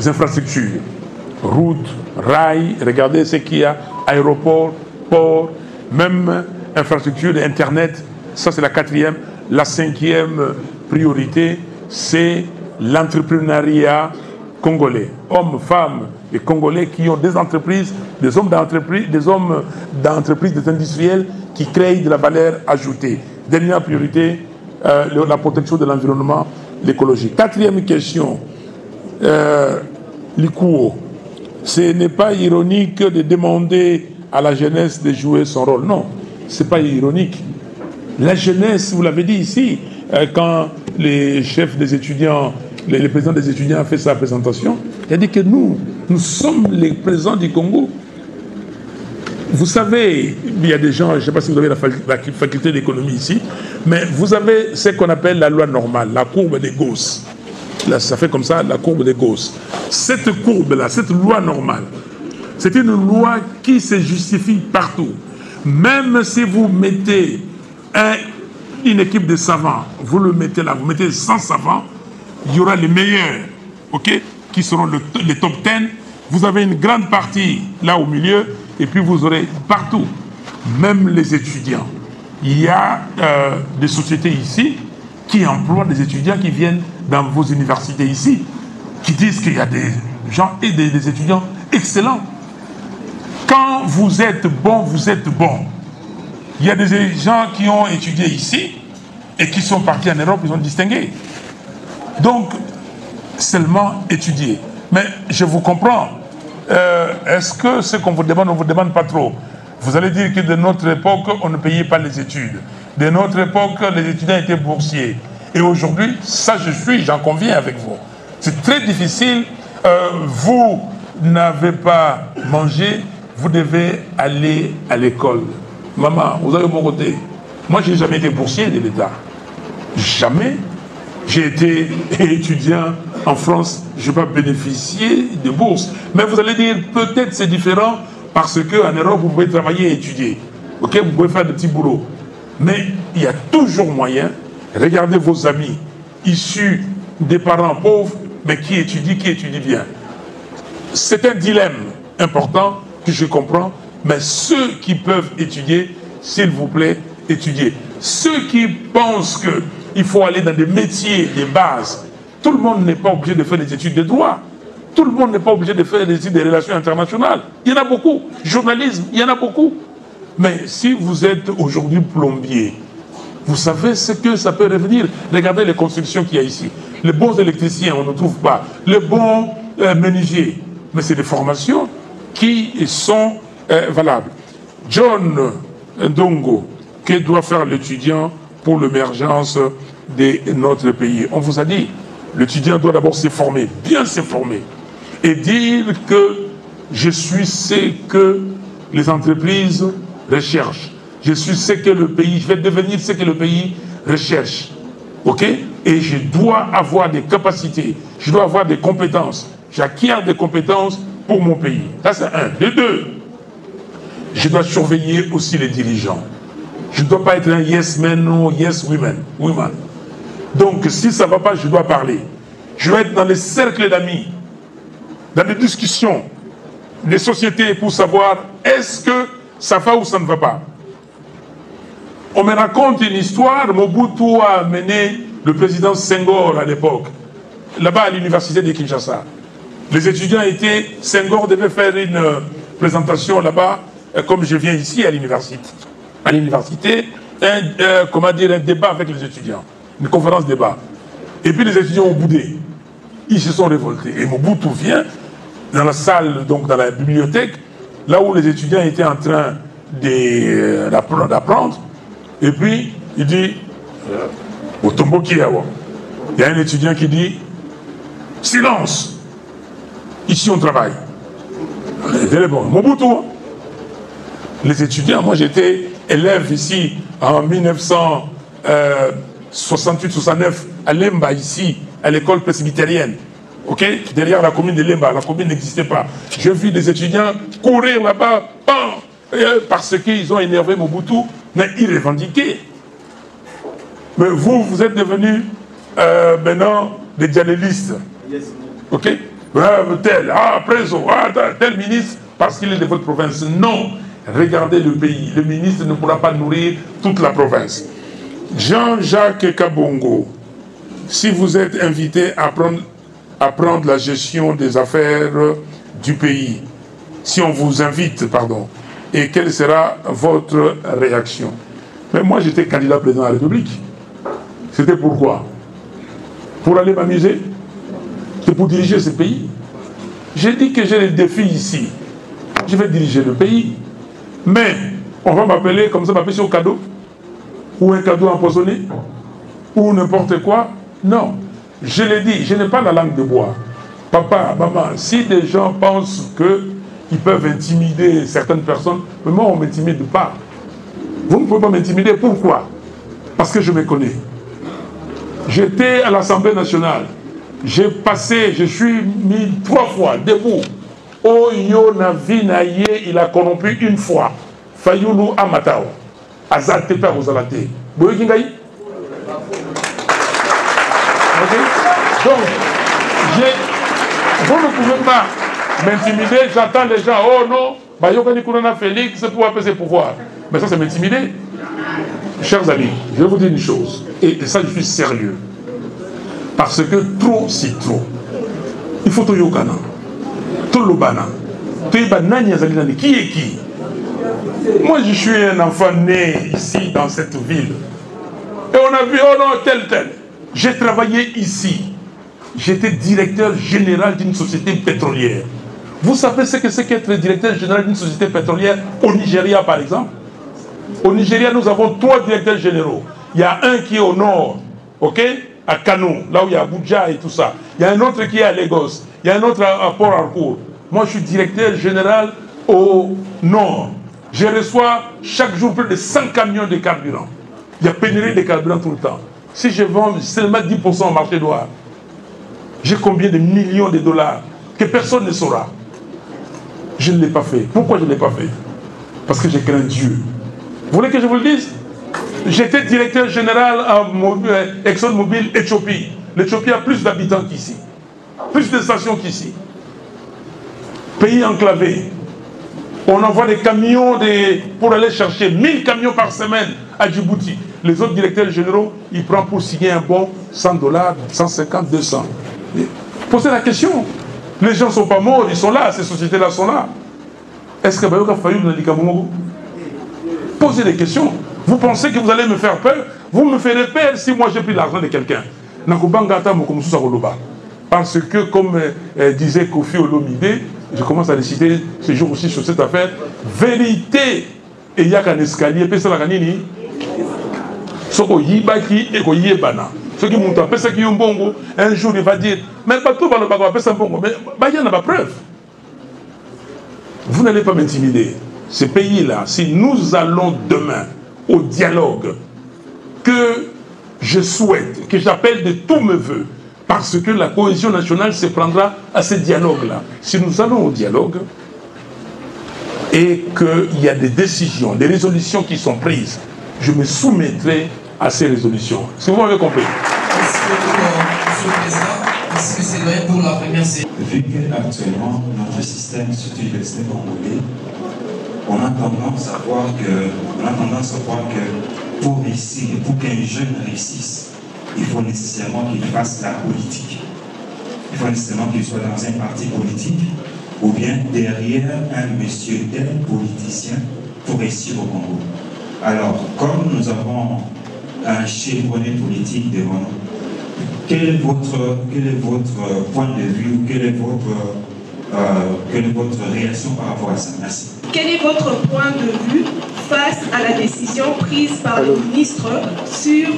Speaker 1: infrastructures. Routes, rails, regardez ce qu'il y a, aéroports, ports, même infrastructures d'Internet, ça c'est la 4e. La 5e priorité, c'est l'entrepreneuriat congolais. Hommes, femmes et Congolais qui ont des entreprises, des hommes d'entreprises, des industriels qui créent de la valeur ajoutée. Dernière priorité, la protection de l'environnement, l'écologie. 4e question, l'ICUO. Ce n'est pas ironique de demander à la jeunesse de jouer son rôle. Non, ce n'est pas ironique. La jeunesse, vous l'avez dit ici, quand les chefs des étudiants, le président des étudiants a fait sa présentation, il a dit que nous sommes les présidents du Congo. Vous savez, il y a des gens, je ne sais pas si vous avez la faculté d'économie ici, mais vous avez ce qu'on appelle la loi normale, la courbe des Gauss. Là, ça fait comme ça, la courbe des Gauss. Cette courbe-là, cette loi normale, c'est une loi qui se justifie partout. Même si vous mettez une équipe de savants, vous le mettez là, vous mettez 100 savants, il y aura les meilleurs, ok, qui seront les top 10. Vous avez une grande partie là au milieu, et puis vous aurez partout, même les étudiants. Il y a des sociétés ici qui emploient des étudiants qui viennent dans vos universités ici, qui disent qu'il y a des gens et des étudiants excellents. Quand vous êtes bon, vous êtes bon. Il y a des gens qui ont étudié ici et qui sont partis en Europe, ils ont distingué. Donc, seulement étudier. Mais je vous comprends. Est-ce que ce qu'on vous demande, on ne vous demande pas trop? Vous allez dire que de notre époque, on ne payait pas les études. De notre époque, les étudiants étaient boursiers. Et aujourd'hui, ça j'en conviens avec vous. C'est très difficile. Vous n'avez pas mangé, vous devez aller à l'école. Maman, vous avez mon côté. Moi, je n'ai jamais été boursier de l'État. Jamais. J'ai été étudiant en France, je n'ai pas bénéficié de bourse. Mais vous allez dire, peut-être c'est différent parce qu'en Europe, vous pouvez travailler et étudier. Ok, vous pouvez faire des petits boulots. Mais il y a toujours moyen. Regardez vos amis issus des parents pauvres, mais qui étudient bien. C'est un dilemme important que je comprends, mais ceux qui peuvent étudier, s'il vous plaît, étudiez. Ceux qui pensent qu'il faut aller dans des métiers, des bases, tout le monde n'est pas obligé de faire des études de droit. Tout le monde n'est pas obligé de faire des études de relations internationales. Il y en a beaucoup. Journalisme, il y en a beaucoup. Mais si vous êtes aujourd'hui plombier, vous savez ce que ça peut revenir. Regardez les constructions qu'il y a ici. Les bons électriciens, on ne trouve pas. Les bons menuisiers. Mais c'est des formations qui sont valables. John Ndongo, que doit faire l'étudiant pour l'émergence de notre pays? On vous a dit, l'étudiant doit d'abord se former, bien se former, et dire que je suis ce que les entreprises recherchent. Je suis ce que le pays, je vais devenir ce que le pays recherche. Ok? Et je dois avoir des capacités, je dois avoir des compétences. J'acquiers des compétences pour mon pays. Ça, c'est un. De deux, je dois surveiller aussi les dirigeants. Je ne dois pas être un yes man ou yes woman. Donc, si ça ne va pas, je dois parler. Je dois être dans les cercles d'amis, dans les discussions des sociétés pour savoir est-ce que ça va ou ça ne va pas. On me raconte une histoire. Mobutu a mené le président Senghor à l'époque, là-bas à l'université de Kinshasa. Les étudiants étaient... Senghor devait faire une présentation là-bas, comme je viens ici à l'université. À l'université, comment dire, un débat avec les étudiants. Une conférence débat. Et puis les étudiants ont boudé. Ils se sont révoltés. Et Mobutu vient dans la salle, donc dans la bibliothèque, là où les étudiants étaient en train d'apprendre. Et puis, il dit, au tombeau qui est là, il y a un étudiant qui dit, silence! Ici, on travaille. Mobutu. Les étudiants, moi j'étais élève ici en 1968-69 à Lemba, ici, à l'école presbytérienne. Ok? Derrière la commune de Lemba, la commune n'existait pas. J'ai vu des étudiants courir là-bas, parce qu'ils ont énervé Mobutu, mais ils revendiquaient. Mais vous, vous êtes devenus maintenant des dialystes. Ok? Tel ministre, parce qu'il est de votre province. Non, regardez le pays. Le ministre ne pourra pas nourrir toute la province. Jean-Jacques Kabongo, si vous êtes invité à prendre la gestion des affaires du pays, si on vous invite, pardon, et quelle sera votre réaction? Mais moi, j'étais candidat président de la République. C'était pourquoi? Pour aller m'amuser? C'est pour diriger ce pays. J'ai dit que j'ai des défis ici. Je vais diriger le pays. Mais on va m'appeler comme ça, m'appeler au cadeau. Ou un cadeau empoisonné. Ou n'importe quoi. Non. Je l'ai dit, je n'ai pas la langue de bois. Papa, maman, si des gens pensent qu'ils peuvent intimider certaines personnes, mais moi on ne m'intimide pas. Vous ne pouvez pas m'intimider. Pourquoi? Parce que je me connais. J'étais à l'Assemblée nationale. J'ai passé, je suis mis 3 fois debout. Oyo na vinaye, il a corrompu une fois. Fayoulou Amatao. Azate per Ozalate. Boyo Kingaï. Donc, vous ne pouvez pas m'intimider. J'attends les gens. Oh non, Bayokani Kounana Félix pour apaiser pouvoir. Mais ça, c'est m'intimider. Chers amis, je vais vous dire une chose. Et ça, je suis sérieux. Parce que trop, c'est trop. Il faut tout yokana. Tout le bana. Tout banani azali qui est qui? Moi, je suis un enfant né ici, dans cette ville. Et on a vu, oh non, tel. J'ai travaillé ici. j'étais directeur général d'une société pétrolière. Vous savez ce que c'est qu'être directeur général d'une société pétrolière au Nigeria, par exemple? Au Nigeria, nous avons 3 directeurs généraux. Il y a un qui est au nord, ok, à Kano, là où il y a Abuja et tout ça. Il y a un autre qui est à Lagos. Il y a un autre à Port Harcourt. Moi, je suis directeur général au nord. Je reçois chaque jour plus de 100 camions de carburant. Il y a pénurie de carburant tout le temps. Si je vends seulement 10% au marché noir, j'ai combien de millions de dollars que personne ne saura? Je ne l'ai pas fait. Pourquoi je ne l'ai pas fait? Parce que j'ai craint Dieu. Vous voulez que je vous le dise? J'étais directeur général à ExxonMobil Éthiopie. L'Éthiopie a plus d'habitants qu'ici. Plus de stations qu'ici. Pays enclavé. On envoie des camions pour aller chercher 1000 camions par semaine à Djibouti. Les autres directeurs généraux, ils prennent pour signer un bon $100, 150, 200. Posez la question. Les gens ne sont pas morts, ils sont là, ces sociétés-là sont là. Est-ce que Bayoka Fayoum n'a dit qu'à posez des questions. Vous pensez que vous allez me faire peur? Vous me ferez peur si moi j'ai pris l'argent de quelqu'un. Parce que, comme disait Kofi Olomide, je commence à décider ce jour aussi sur cette affaire, vérité, et il y a qu'un escalier, et ça la ganini. Ce qu'on y baki et qu'on y bana. Ce qui monte, ce qui est un bongo, un jour il va dire, mais pas tout va le bago, c'est un bongo, mais il y en a pas preuve. Vous n'allez pas m'intimider. Ce pays-là, si nous allons demain au dialogue que je souhaite, que j'appelle de tous mes voeux, parce que la cohésion nationale se prendra à ce dialogue-là. Si nous allons au dialogue et qu'il y a des décisions, des résolutions qui sont prises, je me soumettrai à ces résolutions. Si vous m'avez compris.
Speaker 7: Monsieur le Président, est-ce que c'est vrai pour la première série?
Speaker 10: Vu qu'actuellement, notre système, surtout le système congolais, on a tendance à voir que pour réussir, pour qu'un jeune réussisse, il faut nécessairement qu'il fasse la politique. Il faut nécessairement qu'il soit dans un parti politique ou bien derrière un monsieur tel politicien pour réussir au Congo. Alors, comme nous avons un chevronnet politique devant nous, quel est votre point de vue ou quelle est votre réaction par rapport à ça? Merci.
Speaker 11: Quel est votre point de vue face à la décision prise par le ministre sur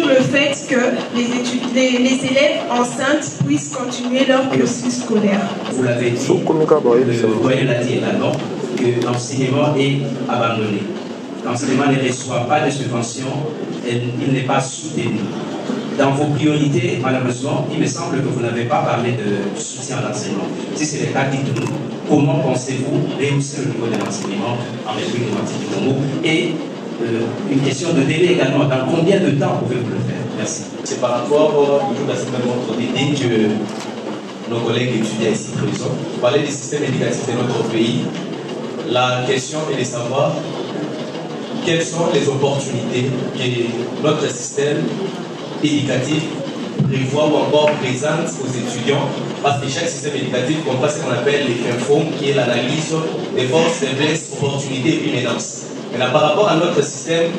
Speaker 11: le fait que les élèves enceintes puissent continuer leur cursus scolaire?
Speaker 8: Vous l'avez dit, le doyen l'a dit également, que l'enseignement est abandonné. L'enseignement ne reçoit pas de subvention, il n'est pas soutenu. Dans vos priorités, malheureusement, il me semble que vous n'avez pas parlé de soutien à l'enseignement. Si c'est le cas, dites-nous, comment pensez-vous réussir le niveau de l'enseignement en République démocratique du Congo? Et une question de délai également, dans combien de temps pouvez-vous le faire? Merci. C'est par rapport toujours à cette même autre idée que nos collègues étudiants ici présents parlaient du système éducatif de notre pays. La question est de savoir quelles sont les opportunités que notre système éducatif prévoit ou encore présente aux étudiants, parce que chaque système éducatif comprend ce qu'on appelle les FINFOM, qui est l'analyse des forces, faiblesses, opportunités et puis menaces. Maintenant, par rapport à notre système,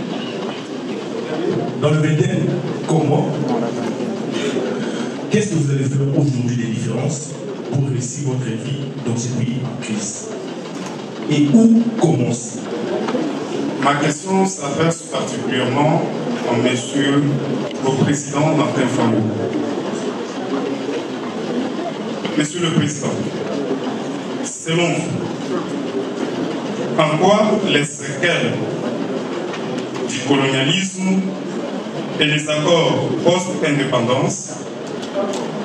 Speaker 4: dans le vingtaine, comment? Qu'est-ce que vous allez faire aujourd'hui des différences pour réussir votre vie dans ce pays en crise? Et où commencer?
Speaker 12: Ma question s'adresse particulièrement à monsieur le président Martin Fayulu. Monsieur le Président, selon vous, en quoi les séquelles du colonialisme et les accords post-indépendance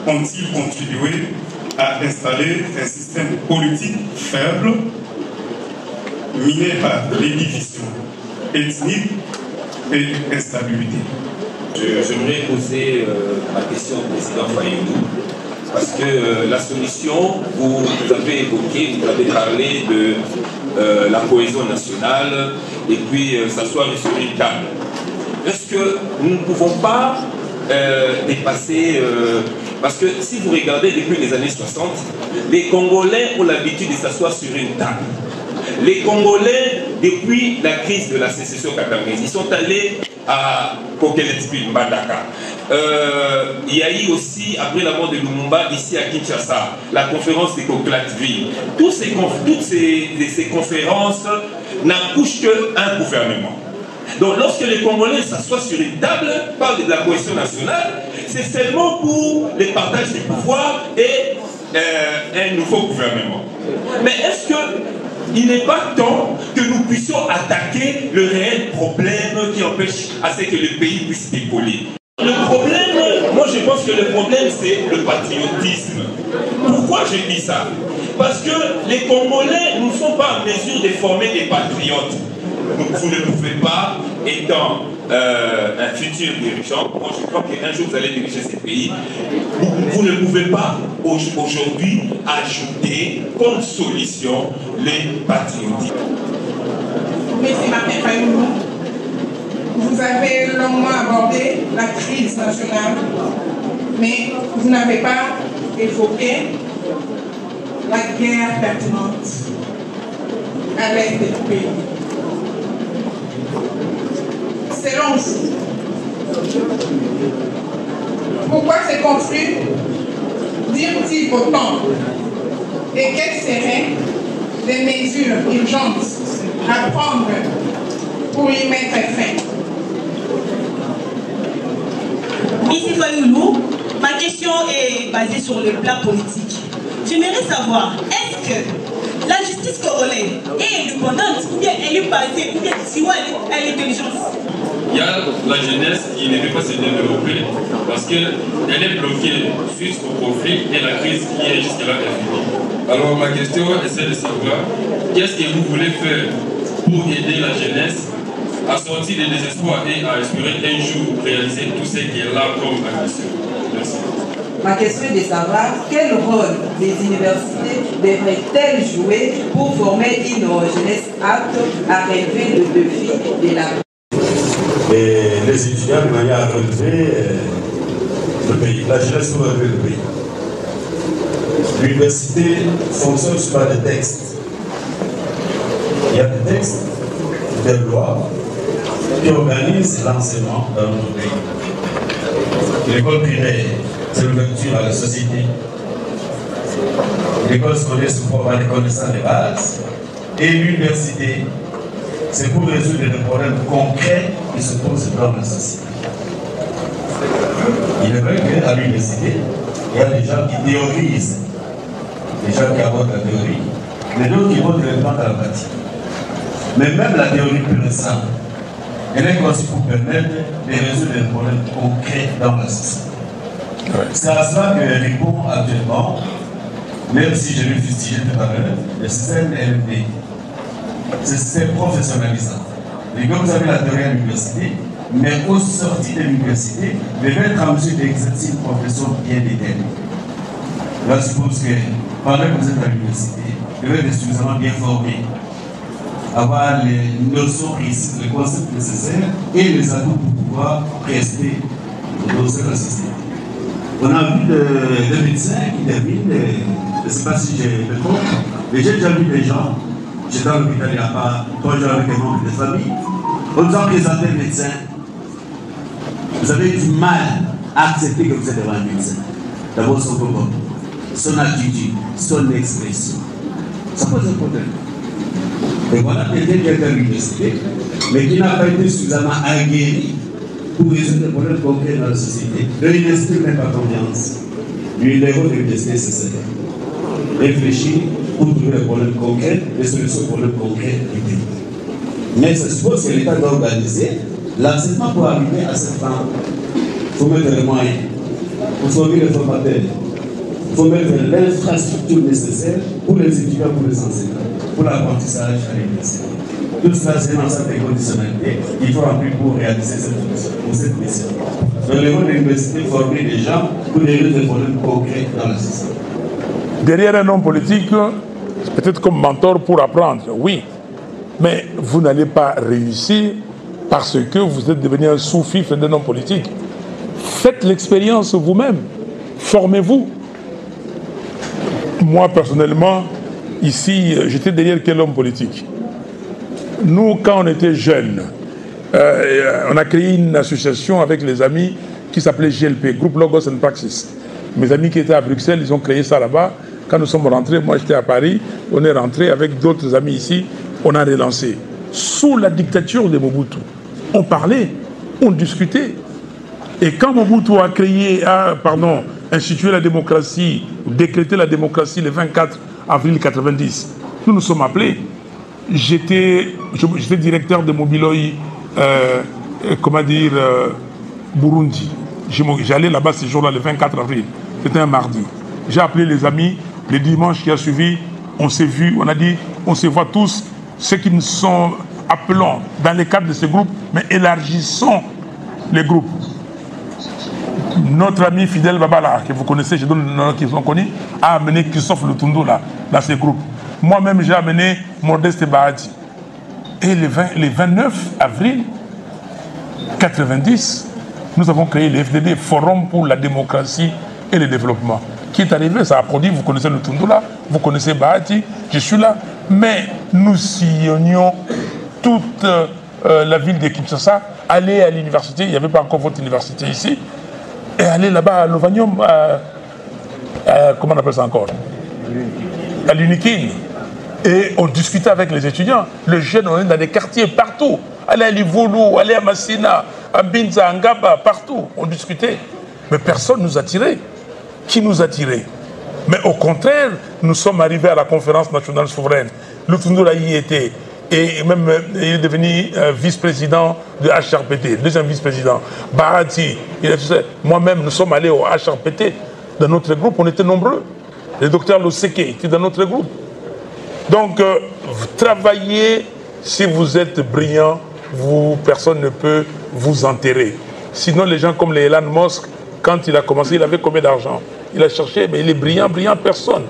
Speaker 12: ont-ils contribué à installer un système politique faible, miné par les divisions ethniques et instabilité?
Speaker 13: J'aimerais poser ma question au président Fayulu, parce que la solution, vous avez évoqué, vous avez parlé de la cohésion nationale et puis s'asseoir sur une table. Est-ce que nous ne pouvons pas dépasser... parce que si vous regardez depuis les années 60, les Congolais ont l'habitude de s'asseoir sur une table. Les Congolais, depuis la crise de la sécession camerounaise, ils sont allés à Kokeletspi Mbandaka. il y a eu aussi, après la mort de Lumumba, ici à Kinshasa, la conférence des Coquelatville. Toutes ces conférences n'accouchent qu'un gouvernement. Donc lorsque les Congolais s'assoient sur une table, parlent de la cohésion nationale, c'est seulement pour le partage du pouvoir et un nouveau gouvernement. Mais est-ce qu'il n'est pas temps que nous puissions attaquer le réel problème qui empêche à ce que le pays puisse décoller? Le problème, moi je pense que le problème c'est le patriotisme. Pourquoi je dis ça? Parce que les Congolais ne sont pas en mesure de former des patriotes. Vous ne pouvez pas, étant un futur dirigeant, moi je crois qu'un jour vous allez diriger ce pays, vous ne pouvez pas aujourd'hui ajouter comme solution les patriotismes.
Speaker 14: Monsieur Martin Fayoulou, vous avez longuement abordé la crise nationale, mais vous n'avez pas évoqué la guerre pertinente à l'est du pays. Selon vous, pourquoi ces conflits durent-ils autant et quelles seraient les mesures urgentes à prendre pour y mettre fin?
Speaker 6: Ici Fayoulou, ma question est basée sur le plan politique. J'aimerais savoir, est-ce que la justice congolaise est indépendante ou bien elle est basée, ou bien si elle est intelligente?
Speaker 15: Il y a la jeunesse qui ne peut pas se développer parce qu'elle est bloquée suite au conflit et la crise qui est jusque-là infinie. Alors ma question est celle de savoir qu'est-ce que vous voulez faire pour aider la jeunesse à sortir des désespoirs et à espérer un jour réaliser tout ce qui est là comme ambition. Merci.
Speaker 16: Ma question est de savoir quel rôle les universités devraient-elles jouer pour former une jeunesse apte à relever le défi de la vie.
Speaker 17: Et les étudiants de manière à relever le pays, la jeunesse pour relever le pays. L'université fonctionne sur des textes. Il y a des textes, des lois qui organisent l'enseignement dans notre pays. L'école primaire, c'est l'ouverture à la société. L'école scolaire, c'est pour avoir des connaissances de base. Et l'université, c'est pour résoudre des problèmes concrets qui se posent dans la société. Il est vrai qu'à l'université, il y a des gens qui théorisent, des gens qui abordent la théorie, mais d'autres qui vont directement à la pratique. Mais même la théorie plus récente, elle est conçue pour permettre de résoudre des problèmes concrets dans la société. C'est à cela que répond actuellement, même si je l'ai fustigé tout à l'heure, le système LMD. C'est un système professionnalisant. Et comme vous avez la théorie à l'université, mais au sortir de l'université, vous devez être en mesure d'exercer une profession bien déterminée. Là, je suppose que pendant que vous êtes à l'université, vous devez être suffisamment bien formé, avoir les notions précises, les concepts nécessaires et les atouts pour pouvoir rester dans la société. On a vu des médecins qui terminent, je ne sais pas si j'ai le compte, mais j'ai déjà vu des gens, j'étais à l'hôpital il n'y a pas 3 jours avec un membre de famille, on nous a présenté un médecin. Vous avez du mal à accepter que vous êtes devant un médecin. D'abord son comportement, son attitude, son expression. Ça pose un problème. Et voilà quelqu'un qui est à l'université, mais qui n'a pas été suffisamment aguerri pour résoudre des problèmes concrets dans la société. L'université n'a pas confiance. Lui, les rôles de l'université, c'est ça. Réfléchir pour trouver des problèmes concrets, des solutions aux problèmes concrets du pays. Mais ça suppose que l'État doit organiser l'enseignement pour arriver à cette fin. Il faut mettre les moyens, il faut former les formateurs, il faut mettre l'infrastructure nécessaire pour les étudiants, pour les enseignants, pour l'apprentissage à l'université. Tout cela, c'est un ensemble de conditionnalités qu'il faut remplir pour réaliser cette mission. Donc, le rôle de l'université, former des gens pour résoudre des problèmes concrets dans la société.
Speaker 1: Derrière un homme politique, c'est peut-être comme mentor pour apprendre, oui. Mais vous n'allez pas réussir parce que vous êtes devenu un sous-fifre d'un homme politique. Faites l'expérience vous-même. Formez-vous. Moi, personnellement, ici, j'étais derrière quel homme politique? Nous, quand on était jeunes, on a créé une association avec les amis qui s'appelait GLP, Group Logos and Praxis. Mes amis qui étaient à Bruxelles, ils ont créé ça là-bas. Quand nous sommes rentrés, moi j'étais à Paris, on est rentré avec d'autres amis ici, on a relancé. Sous la dictature de Mobutu, on parlait, on discutait. Et quand Mobutu a institué la démocratie, décrété la démocratie le 24 avril 90, nous nous sommes appelés. J'étais directeur de Mobiloi, Burundi. J'allais là-bas ce jour-là, le 24 avril. C'était un mardi. J'ai appelé les amis. Le dimanche qui a suivi, on s'est vu, on a dit, on se voit tous, ceux qui nous sont appelants dans le cadre de ce groupe, mais élargissons les groupes. Notre ami Fidel Babala, que vous connaissez, je donne le nom qu'ils ont connu, a amené Christophe Lutundu là, dans ce groupe. Moi-même, j'ai amené Modeste Bahati. Et le 29 avril 90, nous avons créé le FDD, Forum pour la démocratie et le développement. Qui est arrivé, ça a produit, vous connaissez le Tundula, vous connaissez Bahati, je suis là. Mais nous sillonnions toute la ville de Kinshasa, aller à l'université, il n'y avait pas encore votre université ici, et aller là-bas à Lovanium, comment on appelle ça encore? À l'Unikin. Et on discutait avec les étudiants. Les jeunes, on est dans des quartiers partout. Aller à Livolu, aller à Massina, à Binza, à Ngaba, partout. On discutait. Mais personne ne nous attirait. Qui nous attirait? Mais au contraire, nous sommes arrivés à la conférence nationale souveraine. Lutundula y était. Et même, il est devenu vice-président de HRPT, deuxième vice-président. Bahati, moi-même, nous sommes allés au HRPT. Dans notre groupe, on était nombreux. Le docteur Loseke était dans notre groupe. Donc, travaillez, si vous êtes brillant, personne ne peut vous enterrer. Sinon, les gens comme les Elon Musk, quand il a commencé, il avait combien d'argent? Il a cherché, mais il est brillant, personne.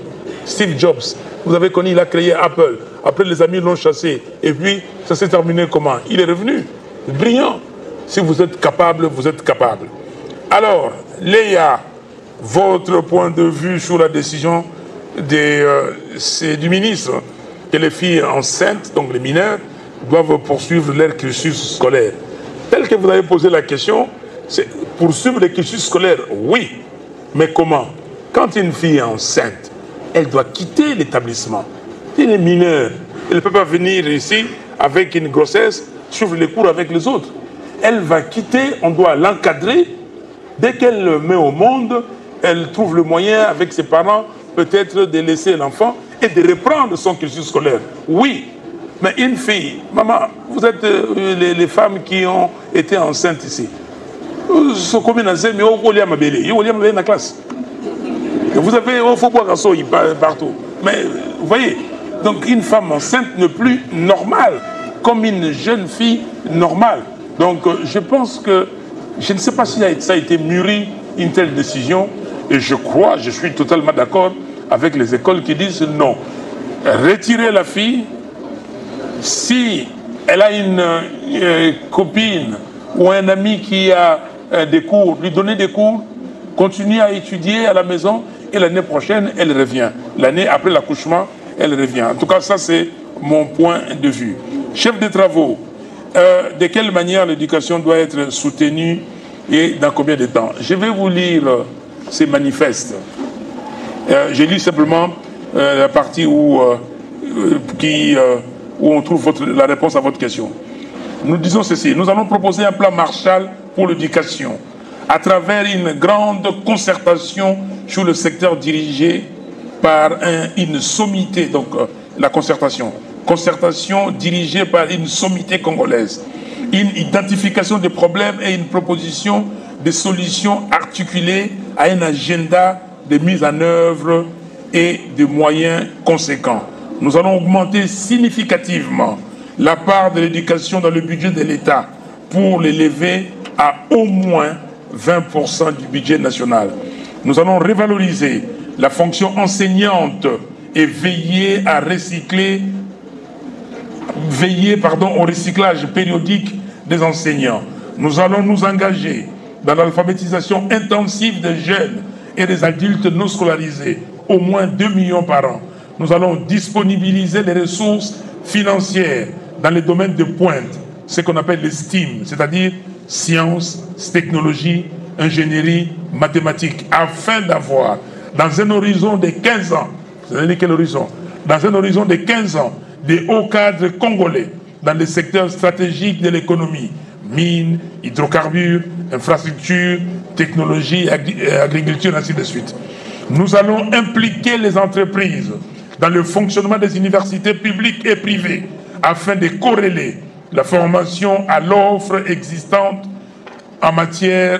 Speaker 1: Steve Jobs, vous avez connu, il a créé Apple. Après, les amis l'ont chassé. Et puis, ça s'est terminé comment? Il est revenu. Brillant. Si vous êtes capable, vous êtes capable. Alors, Léa, votre point de vue sur la décision du ministre que les filles enceintes, donc les mineurs, doivent poursuivre leur cursus scolaire. Tel que vous avez posé la question, c'est poursuivre le cursus scolaire, oui. Mais comment? Quand une fille est enceinte, elle doit quitter l'établissement. Si elle est mineure, elle ne peut pas venir ici avec une grossesse, suivre les cours avec les autres. Elle va quitter, on doit l'encadrer. Dès qu'elle le met au monde, elle trouve le moyen avec ses parents peut-être de laisser l'enfant et de reprendre son cursus scolaire. Oui, mais une fille, maman, vous êtes les femmes qui ont été enceintes ici. Vous avez au faubourg partout. Mais vous voyez, donc une femme enceinte n'est plus normale, comme une jeune fille normale. Donc je pense que, je ne sais pas si ça a été mûri, une telle décision, et je crois, je suis totalement d'accord avec les écoles qui disent non. Retirer la fille, si elle a une copine ou un ami qui a des cours, lui donner des cours, continuer à étudier à la maison, et l'année prochaine, elle revient. L'année après l'accouchement, elle revient. En tout cas, ça c'est mon point de vue. Chef de travaux, de quelle manière l'éducation doit être soutenue et dans combien de temps? Je vais vous lire ces manifestes. J'ai lu simplement la partie où on trouve la réponse à votre question. Nous disons ceci, nous allons proposer un plan Marshall pour l'éducation à travers une grande concertation sur le secteur dirigé par une sommité, donc la concertation dirigée par une sommité congolaise, une identification des problèmes et une proposition de solutions articulées à un agenda de mise en œuvre et de moyens conséquents. Nous allons augmenter significativement la part de l'éducation dans le budget de l'État pour l'élever à au moins 20% du budget national. Nous allons revaloriser la fonction enseignante et veiller au recyclage périodique des enseignants. Nous allons nous engager dans l'alphabétisation intensive des jeunes et des adultes non scolarisés, au moins 2 millions par an. Nous allons disponibiliser les ressources financières dans les domaines de pointe, ce qu'on appelle les STEAM, c'est-à-dire sciences, technologies ingénierie mathématique, afin d'avoir, dans un horizon de 15 ans, vous allez dire quel horizon? Dans un horizon de 15 ans, des hauts cadres congolais dans les secteurs stratégiques de l'économie, mines, hydrocarbures, infrastructures, technologie, agriculture, ainsi de suite. Nous allons impliquer les entreprises dans le fonctionnement des universités publiques et privées afin de corréler la formation à l'offre existante en matière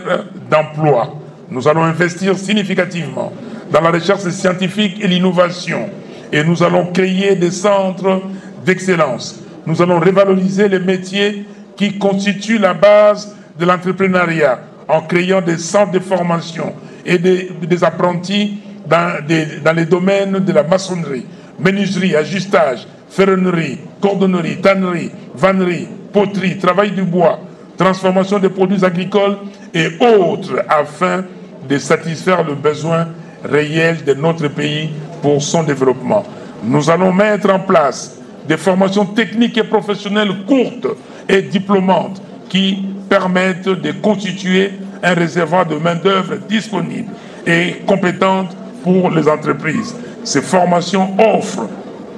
Speaker 1: d'emploi. Nous allons investir significativement dans la recherche scientifique et l'innovation et nous allons créer des centres d'excellence. Nous allons revaloriser les métiers qui constituent la base de l'entrepreneuriat en créant des centres de formation et des apprentis dans les domaines de la maçonnerie, menuiserie, ajustage, ferronnerie, cordonnerie, tannerie, vannerie, poterie, travail du bois, transformation des produits agricoles et autres afin de satisfaire le besoin réel de notre pays pour son développement. Nous allons mettre en place des formations techniques et professionnelles courtes et diplômantes qui permettent de constituer un réservoir de main-d'œuvre disponible et compétente pour les entreprises. Ces formations offrent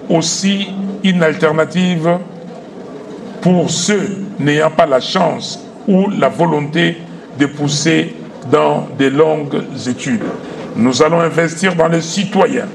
Speaker 1: aussi une alternative pour ceux n'ayant pas la chance ou la volonté de pousser dans de longues études. Nous allons investir dans les citoyens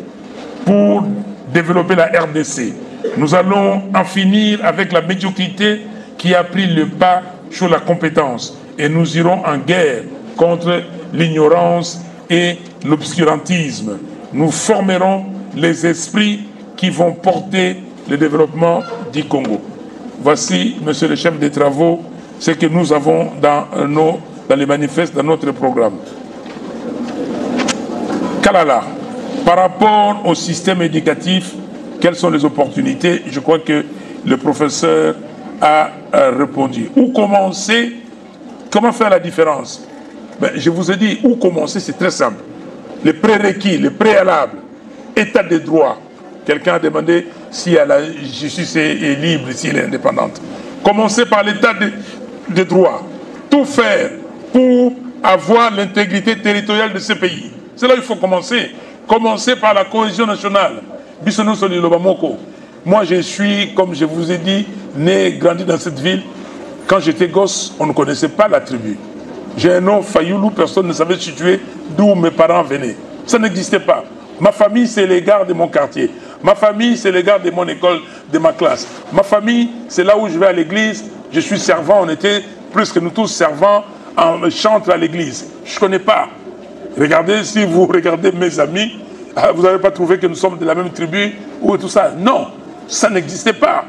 Speaker 1: pour développer la RDC. Nous allons en finir avec la médiocrité qui a pris le pas sur la compétence et nous irons en guerre contre l'ignorance et l'obscurantisme. Nous formerons les esprits qui vont porter le développement du Congo. Voici, monsieur le chef des travaux, ce que nous avons dans les manifestes, dans notre programme. Kalala, par rapport au système éducatif, quelles sont les opportunités? Je crois que le professeur a répondu. Où commencer? Comment faire la différence? Ben, je vous ai dit, où commencer, c'est très simple. Les prérequis, les préalables, état de droit. Quelqu'un a demandé si la justice est libre, si elle est indépendante. Commencez par l'état de droit. Tout faire pour avoir l'intégrité territoriale de ce pays. C'est là qu'il faut commencer. Commencer par la cohésion nationale. Moi, je suis, comme je vous ai dit, né, grandi dans cette ville. Quand j'étais gosse, on ne connaissait pas la tribu. J'ai un nom, Fayoulou, personne ne savait situer d'où mes parents venaient. Ça n'existait pas. Ma famille, c'est les gars de mon quartier. Ma famille, c'est les gars de mon école, de ma classe. Ma famille, c'est là où je vais à l'église. Je suis servant, on était plus que nous tous servants en chantre à l'église. Je ne connais pas. Regardez, si vous regardez mes amis, vous n'allez pas trouvé que nous sommes de la même tribu ou tout ça. Non, ça n'existait pas.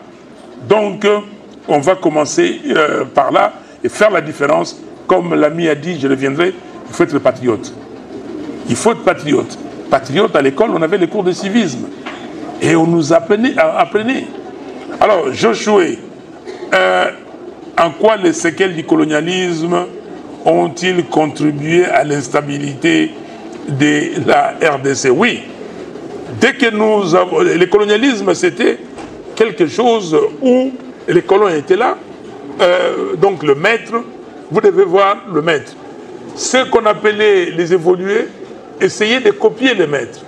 Speaker 1: Donc, on va commencer par là et faire la différence. Comme l'ami a dit, je reviendrai, il faut être patriote. Il faut être patriote. Patriote, à l'école, on avait les cours de civisme. Et on nous apprenait. Alors, Josué, en quoi les séquelles du colonialisme ont-ils contribué à l'instabilité de la RDC? Oui. Dès que nous avons... Le colonialisme, c'était quelque chose où les colons étaient là. Donc le maître, vous devez voir le maître. Ceux qu'on appelait les évolués, essayaient de copier les maîtres.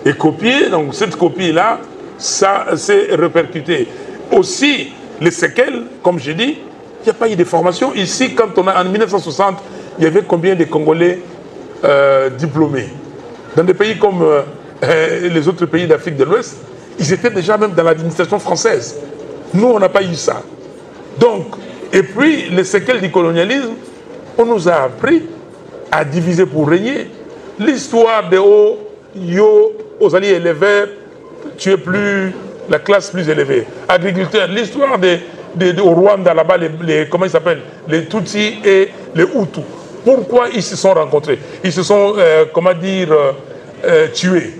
Speaker 1: Et copier, donc cette copie-là, ça s'est répercuté. Aussi, les séquelles, comme j'ai dit, il n'y a pas eu de formation. Ici, quand on a, en 1960, il y avait combien de Congolais diplômés? Dans des pays comme les autres pays d'Afrique de l'Ouest, ils étaient déjà même dans l'administration française. Nous, on n'a pas eu ça. Donc, et puis, les séquelles du colonialisme, on nous a appris à diviser pour régner. L'histoire des hauts, aux alliés élevés, tu es plus la classe plus élevée. Agriculteurs, l'histoire au Rwanda, là-bas, comment ils s'appellent? Les Tutsis et les Hutus. Pourquoi ils se sont rencontrés? Ils se sont, tués.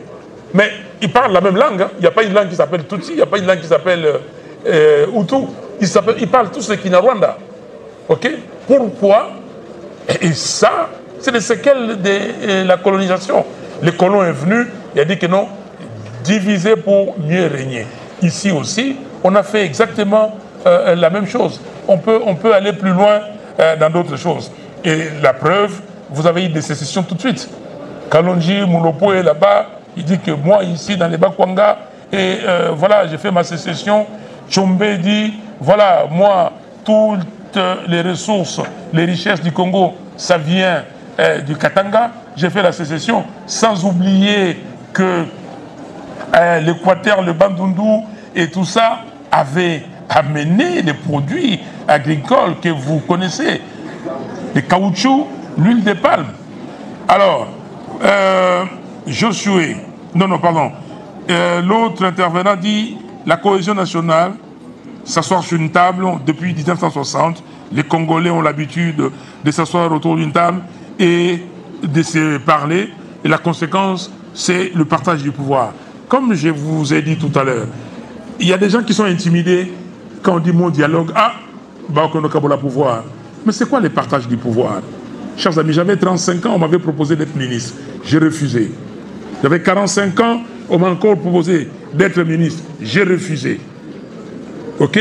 Speaker 1: Mais ils parlent la même langue. Hein. Il n'y a pas une langue qui s'appelle Tutsi, il n'y a pas une langue qui s'appelle Hutu. Ils parlent tous le Kinyarwanda. Ok? Pourquoi? Et ça, c'est les séquelles de la colonisation. Le colon est venu, il a dit que non, diviser pour mieux régner. Ici aussi, on a fait exactement la même chose. On peut aller plus loin dans d'autres choses. Et la preuve, vous avez eu des sécessions tout de suite. Kalonji Moulopo est là-bas, il dit que moi ici dans les Bakwanga, et voilà, j'ai fait ma sécession. Tchombe dit, voilà, moi, toutes les ressources, les richesses du Congo, ça vient du Katanga. J'ai fait la sécession, sans oublier que l'Équateur, le Bandundu et tout ça avaient amené les produits agricoles que vous connaissez, les caoutchoucs, l'huile de palme. Alors, Josué, l'autre intervenant dit la cohésion nationale, s'asseoir sur une table depuis 1960, les Congolais ont l'habitude de s'asseoir autour d'une table et de se parler, et la conséquence, c'est le partage du pouvoir. Comme je vous ai dit tout à l'heure, il y a des gens qui sont intimidés quand on dit mon dialogue, Baokonokabola pouvoir. Mais c'est quoi le partage du pouvoir? Chers amis, j'avais 35 ans, on m'avait proposé d'être ministre. J'ai refusé. J'avais 45 ans, on m'a encore proposé d'être ministre. J'ai refusé. Ok?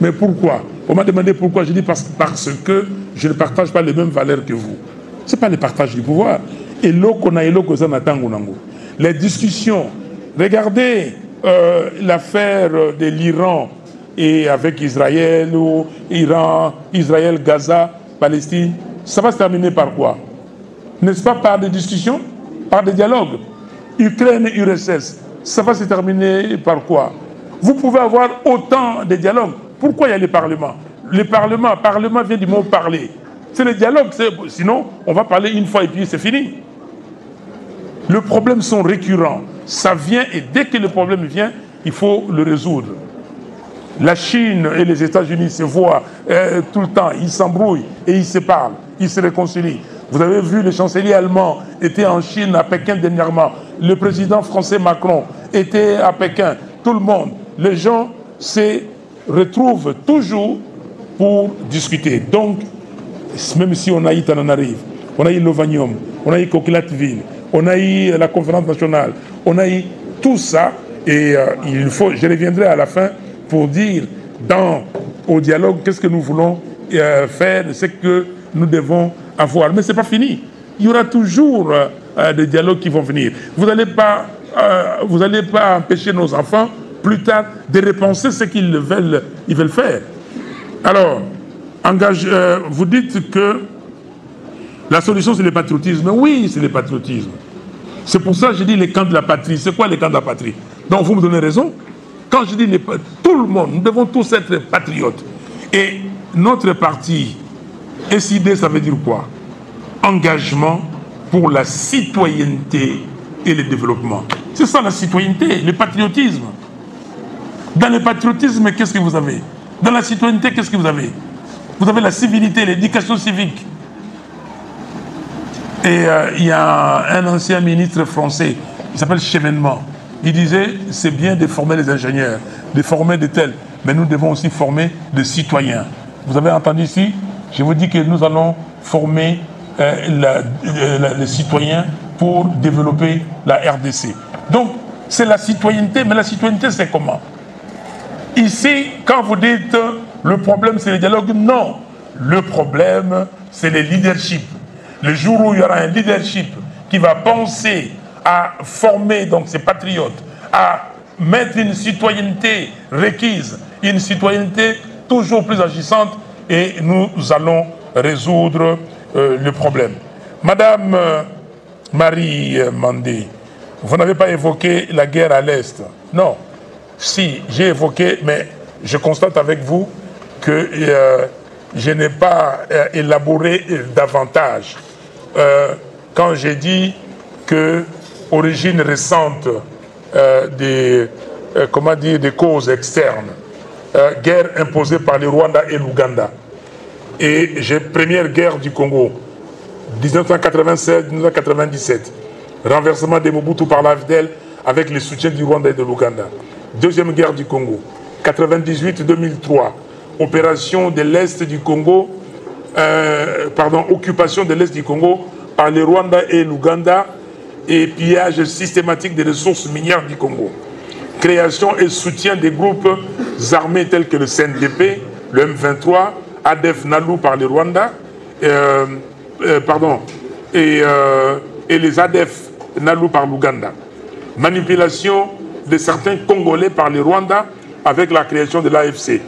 Speaker 1: Mais pourquoi? On m'a demandé pourquoi. J'ai dit parce que je ne partage pas les mêmes valeurs que vous. Ce n'est pas le partage du pouvoir. Et les discussions. Regardez l'affaire de l'Iran et avec Israël, ou Iran, Israël, Gaza, Palestine. Ça va se terminer par quoi? N'est-ce pas par des discussions? Par des dialogues? Ukraine et URSS, ça va se terminer par quoi? Vous pouvez avoir autant de dialogues. Pourquoi il y a les parlements? Parlement vient du mot parler. C'est le dialogue, sinon on va parler une fois et puis c'est fini. Les problèmes sont récurrents. Ça vient et dès que le problème vient, il faut le résoudre. La Chine et les États-Unis se voient tout le temps, ils s'embrouillent et ils se parlent, ils se réconcilient. Vous avez vu, le chancelier allemand était en Chine, à Pékin dernièrement. Le président français Macron était à Pékin. Tout le monde, les gens se retrouvent toujours pour discuter. Donc, même si on a eu Tananarive, on a eu Lovanium, on a eu Coquillatville, on a eu la conférence nationale, on a eu tout ça, et il faut, je reviendrai à la fin pour dire au dialogue qu'est-ce que nous voulons faire, ce que nous devons avoir. Mais ce n'est pas fini. Il y aura toujours des dialogues qui vont venir. Vous n'allez pas empêcher nos enfants plus tard de repenser ce qu'ils veulent faire. Alors, vous dites que la solution c'est le patriotisme. Oui, c'est le patriotisme. C'est pour ça que je dis les camps de la patrie. C'est quoi les camps de la patrie? Donc vous me donnez raison. Quand je dis tout le monde, nous devons tous être patriotes. Et notre parti, SID, ça veut dire quoi? Engagement pour la citoyenneté et le développement. C'est ça la citoyenneté, le patriotisme. Dans le patriotisme, qu'est-ce que vous avez? Dans la citoyenneté, qu'est-ce que vous avez? Vous avez la civilité, l'éducation civique. Et il y a un ancien ministre français, il s'appelle Chevènement. Il disait, c'est bien de former les ingénieurs, de former des tels, mais nous devons aussi former des citoyens. Vous avez entendu ici? Je vous dis que nous allons former les citoyens pour développer la RDC. Donc, c'est la citoyenneté, mais la citoyenneté, c'est comment? Ici, quand vous dites le problème, c'est le dialogue, non. Le problème, c'est le leadership. Le jour où il y aura un leadership qui va penser à former donc ces patriotes, à mettre une citoyenneté requise, une citoyenneté toujours plus agissante, et nous allons résoudre le problème. Madame Marie Mandé, vous n'avez pas évoqué la guerre à l'Est. Non. Si, j'ai évoqué, mais je constate avec vous que je n'ai pas élaboré davantage. Quand j'ai dit que origine récente des causes externes, guerre imposée par le Rwanda et l'Ouganda, et première guerre du Congo, 1996-1997, renversement de Mobutu par l'AFDEL avec le soutien du Rwanda et de l'Ouganda. Deuxième guerre du Congo, 98-2003, opération de l'Est du Congo, occupation de l'Est du Congo par le Rwanda et l'Ouganda et pillage systématique des ressources minières du Congo. Création et soutien des groupes armés tels que le CNDP, le M23, ADF Nalu par le Rwanda, et les ADF, Nalu par l'Ouganda. Manipulation de certains Congolais par les Rwandais avec la création de l'AFC.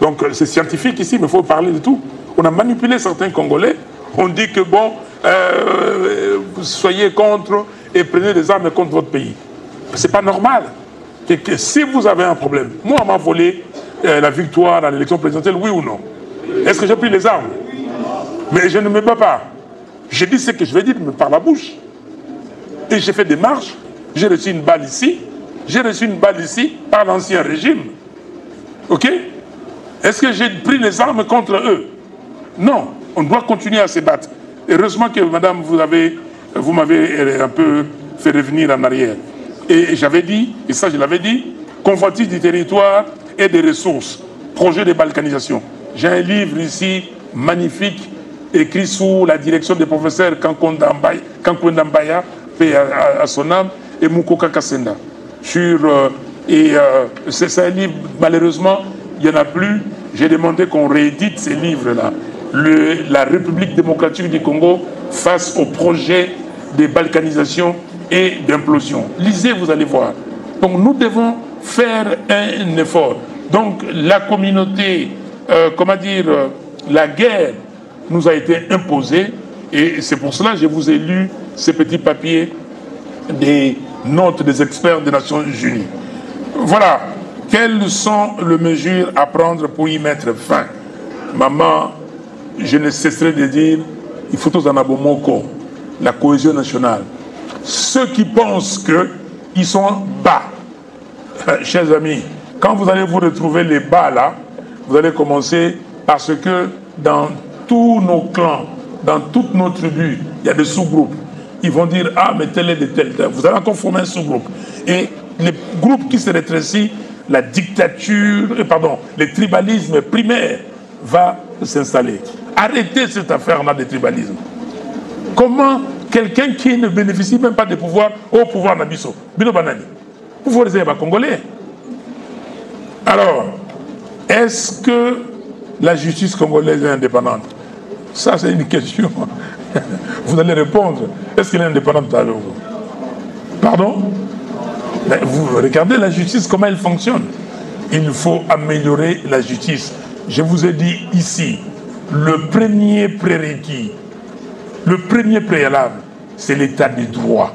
Speaker 1: Donc c'est scientifique ici, mais il faut parler de tout. On a manipulé certains Congolais. On dit que bon, soyez contre et prenez des armes contre votre pays. C'est pas normal. Que si vous avez un problème, moi on m'a volé la victoire à l'élection présidentielle, oui ou non? Est-ce que j'ai pris les armes? Mais je ne me bats pas. Je dis ce que je vais dire, mais par la bouche. Et j'ai fait des marches. J'ai reçu une balle ici. J'ai reçu une balle ici par l'ancien régime. Ok? Est-ce que j'ai pris les armes contre eux? Non. On doit continuer à se battre. Heureusement que, madame, vous m'avez un peu fait revenir en arrière. Et j'avais dit, et ça je l'avais dit, convoitise du territoire et des ressources. Projet de balkanisation. J'ai un livre ici, magnifique, écrit sous la direction des professeurs Kankwenda Mbaya, paix à son âme, et Mukoka Kassenda. C'est un livre, malheureusement, il n'y en a plus. J'ai demandé qu'on réédite ces livres-là. La République démocratique du Congo face au projet de balkanisation et d'implosion. Lisez, vous allez voir. Donc nous devons faire un effort. Donc la communauté, la guerre nous a été imposée et c'est pour cela que je vous ai lu ces petits papiers des notes des experts des Nations Unies. Voilà. Quelles sont les mesures à prendre pour y mettre fin? Maman, je ne cesserai de dire, il faut tous en abomoko, la cohésion nationale. Ceux qui pensent qu'ils sont bas, chers amis, quand vous allez vous retrouver les bas là, vous allez commencer parce que dans tous nos clans, dans toutes nos tribus, il y a des sous-groupes. Ils vont dire, ah mais tel est de tel. Vous allez encore former un sous-groupe. Et les groupes qui se rétrécissent, la dictature, le tribalisme primaire va s'installer. Arrêtez cette affaire-là de tribalisme. Comment quelqu'un qui ne bénéficie même pas de pouvoir, au pouvoir Nabiso, Bino Banani, pouvoir des Congolais. Alors, est-ce que la justice congolaise est indépendante? Ça, c'est une question. Vous allez répondre. Est-ce qu'elle est indépendante avec vous? Pardon? Mais vous regardez la justice, comment elle fonctionne. Il faut améliorer la justice. Je vous ai dit ici, le premier prérequis, le premier préalable, c'est l'état du droit.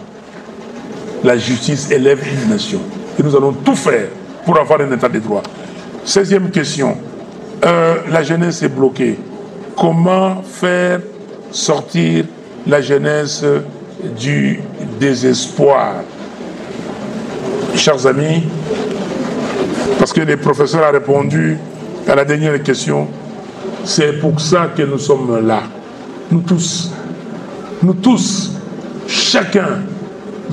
Speaker 1: La justice élève une nation. Et nous allons tout faire pour avoir un état de droit. 16e question. La jeunesse est bloquée. Comment faire sortir la jeunesse du désespoir? Chers amis, parce que le professeur a répondu à la dernière question, c'est pour ça que nous sommes là. Nous tous, chacun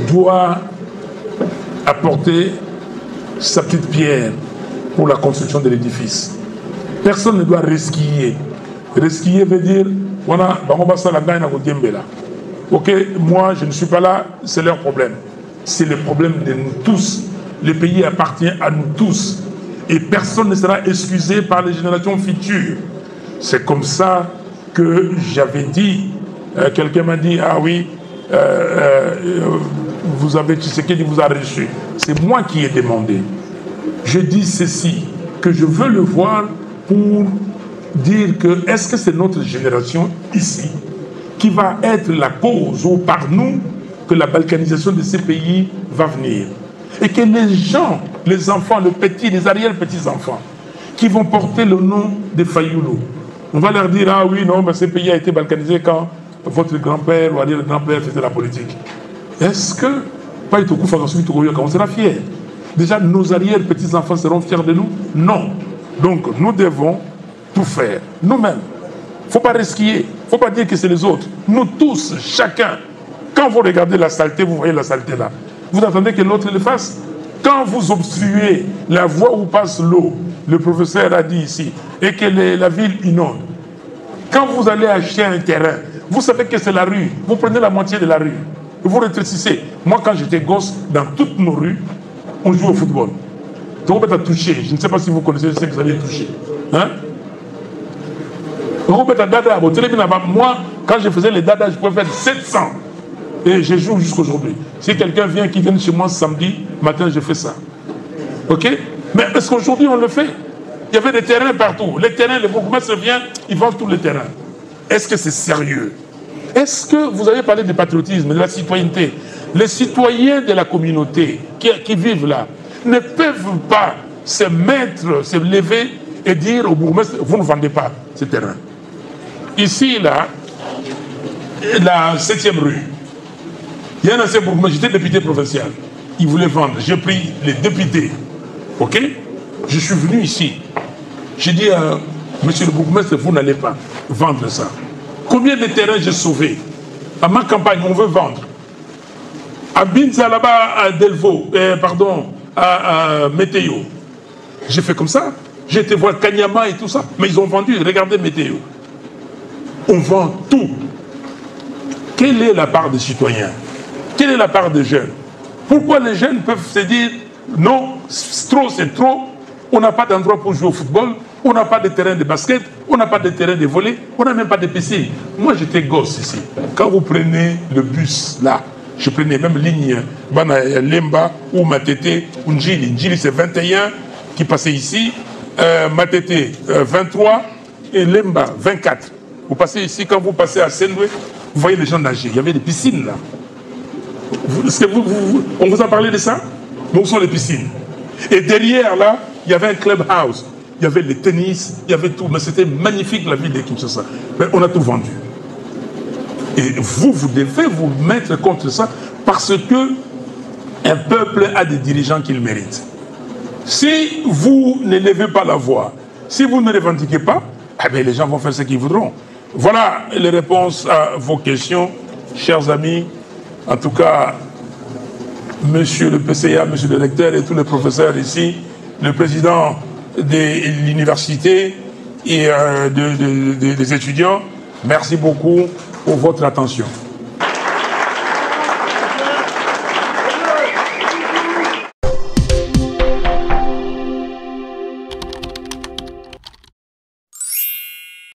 Speaker 1: doit apporter sa petite pierre pour la construction de l'édifice. Personne ne doit resquiller. Resquiller veut dire, voilà, ok, moi je ne suis pas là, c'est leur problème. C'est le problème de nous tous. Le pays appartient à nous tous. Et personne ne sera excusé par les générations futures. C'est comme ça que j'avais dit, quelqu'un m'a dit, ah oui, vous avez Tshisekedi vous a reçu. C'est moi qui ai demandé. Je dis ceci, que je veux le voir pour dire que est-ce que c'est notre génération ici qui va être la cause ou par nous que la balkanisation de ces pays va venir. Et que les gens, les enfants, les petits, les arrière-petits-enfants, qui vont porter le nom de Fayoulou, on va leur dire, ah oui, non, mais ce pays a été balkanisé quand votre grand-père ou arrière-grand-père faisait la politique. Est-ce que, on sera fiers? Déjà, nos arrière-petits-enfants seront fiers de nous? Non. Donc, nous devons tout faire, nous-mêmes. Il ne faut pas resquiller, il ne faut pas dire que c'est les autres. Nous tous, chacun. Quand vous regardez la saleté, vous voyez la saleté là. Vous attendez que l'autre le fasse. Quand vous obstruez la voie où passe l'eau, le professeur a dit ici, et que la ville inonde, quand vous allez acheter un terrain, vous savez que c'est la rue, vous prenez la moitié de la rue, et vous rétrécissez. Moi, quand j'étais gosse, dans toutes nos rues, on jouait au football. Donc, on peut toucher. Je ne sais pas si vous connaissez ce que vous allez toucher. Hein? Moi, Quand je faisais les dadas, je pouvais faire 700. Et je joue jusqu'aujourd'hui. Si quelqu'un vient, qui vient chez moi samedi matin, je fais ça. Ok? Mais est-ce qu'aujourd'hui on le fait? Il y avait des terrains partout. Les terrains, les bourgmestres viennent, ils vendent tous les terrains. Est-ce que c'est sérieux? Est-ce que vous avez parlé du patriotisme, de la citoyenneté? Les citoyens de la communauté qui vivent là ne peuvent pas se mettre, se lever et dire au bourgmestre, vous ne vendez pas ce terrain. Ici, là, la 7e rue, il y a un ancien bourgmestre, j'étais député provincial. Il voulait vendre. J'ai pris les députés. Ok? Je suis venu ici. J'ai dit à monsieur le bourgmestre, vous n'allez pas vendre ça. Combien de terrains j'ai sauvé? À ma campagne, on veut vendre. À Binza, là-bas, à Delvaux, à Météo. J'ai fait comme ça. J'ai été voir Kanyama et tout ça. Mais ils ont vendu. Regardez Météo. On vend tout. Quelle est la part des citoyens? Quelle est la part des jeunes? Pourquoi les jeunes peuvent se dire non, trop c'est trop, on n'a pas d'endroit pour jouer au football, on n'a pas de terrain de basket, on n'a pas de terrain de volley, on n'a même pas de piscine. Moi j'étais gosse ici. Quand vous prenez le bus là, je prenais même ligne Lemba ou Matete ou Njili. Njili c'est 21 qui passait ici, Matete 23 et Lemba 24. Vous passez ici, quand vous passez à Sendwe, vous voyez les gens nager. Il y avait des piscines là. On vous a parlé de ça? Mais où sont les piscines? Et derrière là, il y avait un clubhouse. Il y avait le tennis, il y avait tout. Mais c'était magnifique la ville de Kinshasa. Mais on a tout vendu. Et vous devez vous mettre contre ça parce que un peuple a des dirigeants qu'il mérite. Si vous ne levez pas la voix, si vous ne revendiquez pas, eh bien les gens vont faire ce qu'ils voudront. Voilà les réponses à vos questions, chers amis. En tout cas, monsieur le PCA, monsieur le recteur et tous les professeurs ici, le président de l'université et des étudiants, merci beaucoup pour votre attention.